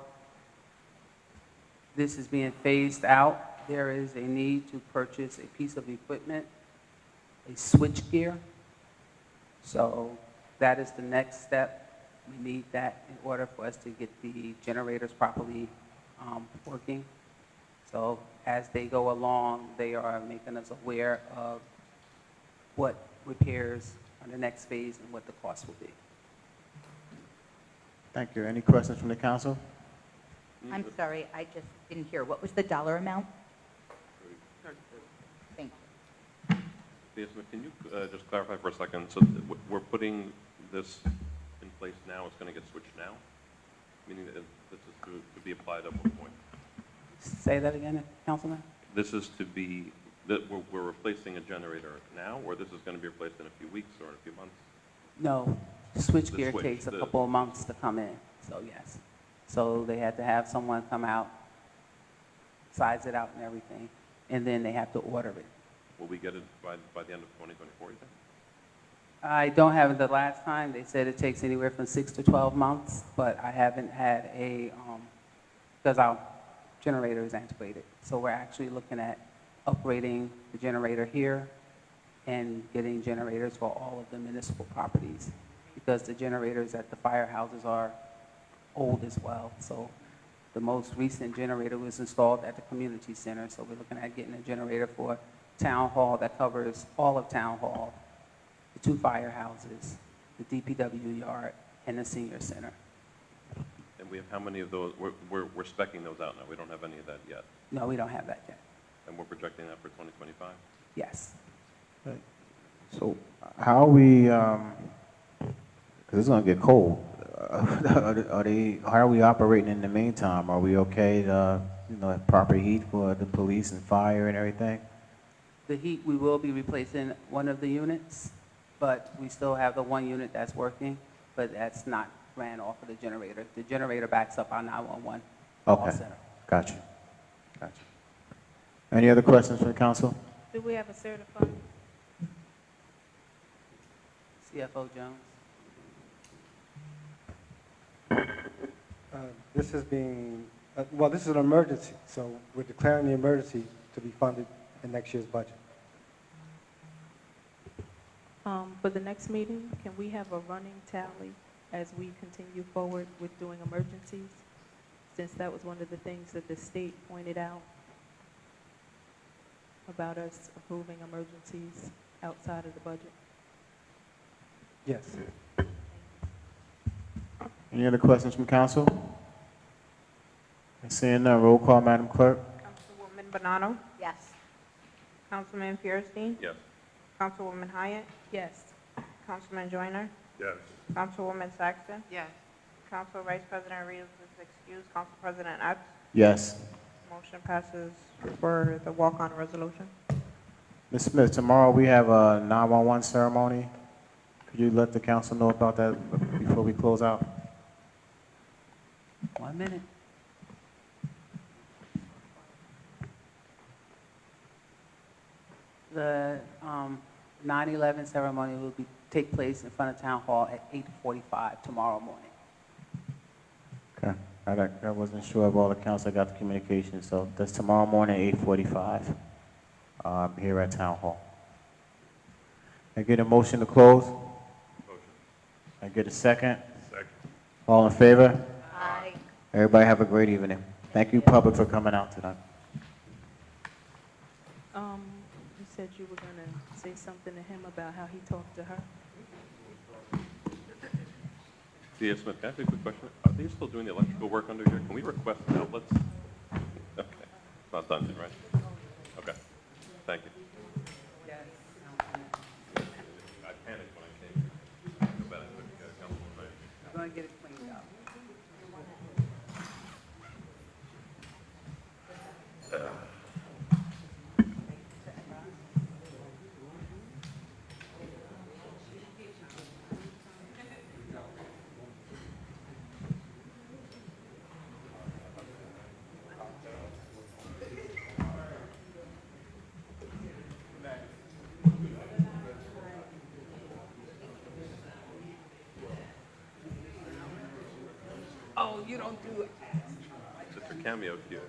S6: This is being phased out. There is a need to purchase a piece of equipment, a switch gear. So that is the next step. We need that in order for us to get the generators properly working. So as they go along, they are making us aware of what repairs are the next phase and what the cost will be.
S1: Thank you. Any questions from the council?
S3: I'm sorry, I just didn't hear. What was the dollar amount? Thank you.
S4: Yes, but can you just clarify for a second? So we're putting this in place now. It's going to get switched now? Meaning that this is to be applied at what point?
S6: Say that again, Councilman?
S4: This is to be, that we're replacing a generator now, or this is going to be replaced in a few weeks or in a few months?
S6: No, switch
S4: The
S6: gear
S4: switch,
S6: takes a
S4: the-
S6: couple of months to come in, so yes. So they had to have someone come out, size it out and everything, and then they have to order it.
S4: Will we get it by the end of 2024, you think?
S6: I don't have it the last time. They said it takes anywhere from 6 to 12 months, but I haven't had because our generator is antiquated. So we're actually looking at upgrading the generator here and getting generators for all of the municipal properties because the generators at the firehouses are old as well. So the most recent generator was installed at the community center. So we're looking at getting a generator for Town Hall that covers all of Town Hall, the 2 firehouses, the DPW yard, and the senior center.
S4: And we have how many of those? We're specking those out now. We don't have any of that yet.
S6: No, we don't have that yet.
S4: And we're projecting that for 2025?
S6: Yes.
S1: So how are we Because it's going to get cold. How are we operating in the meantime? Are we okay to, have proper heat for the police and fire and everything?
S6: The heat, we will be replacing one of the units, but we still have the one unit that's working, but that's not ran off of the generator. The generator backs up our 911 call
S1: Okay,
S6: center.
S1: gotcha. Any other questions from the council?
S7: Do we have a certified?
S6: CFO Jones?
S5: This is being, well, this is an emergency, so we're declaring the emergency to be funded in next year's budget.
S7: For the next meeting, can we have a running tally as we continue forward with doing emergencies? Since that was one of the things that the state pointed out about us approving emergencies outside of the budget.
S5: Yes.
S1: Any other questions from council? Seeing none, roll call, Madam Clerk.
S2: Councilwoman Bonanno?
S3: Yes.
S2: Councilman Fierstein?
S4: Yes.
S2: Councilwoman Hyatt?
S7: Yes.
S2: Councilman Joyner?
S17: Yes.
S2: Councilwoman Saxton?
S9: Yes.
S2: Council Vice President Rios is excused. Council President Epps?
S1: Yes.
S2: Motion passes for the walk-on resolution.
S1: Ms. Smith, tomorrow we have a 911 ceremony. Could you let the council know about that before we close out?
S6: 1 minute. The 9/11 ceremony will take place in front of Town Hall at 8:45 tomorrow morning.
S1: Okay. I wasn't sure of all the council. I got the communication, so that's tomorrow morning, 8:45, here at Town Hall. I get a motion to close?
S4: Motion.
S1: I get a second?
S17: Second.
S1: All in favor?
S3: Aye.
S1: Everybody have a great evening. Thank you, public, for coming out tonight.
S7: You said you were gonna say something to him about how he talked to her.
S4: C.S. Smith, can I ask you a quick question? Are they still doing the electrical work under here? Can we request outlets? Okay, it's not done yet, right? Okay, thank you. I panicked when I came. I feel bad I took Councilman Ray.
S6: We're going to get it cleaned up. Oh, you don't do it.
S4: It's a cameo cue.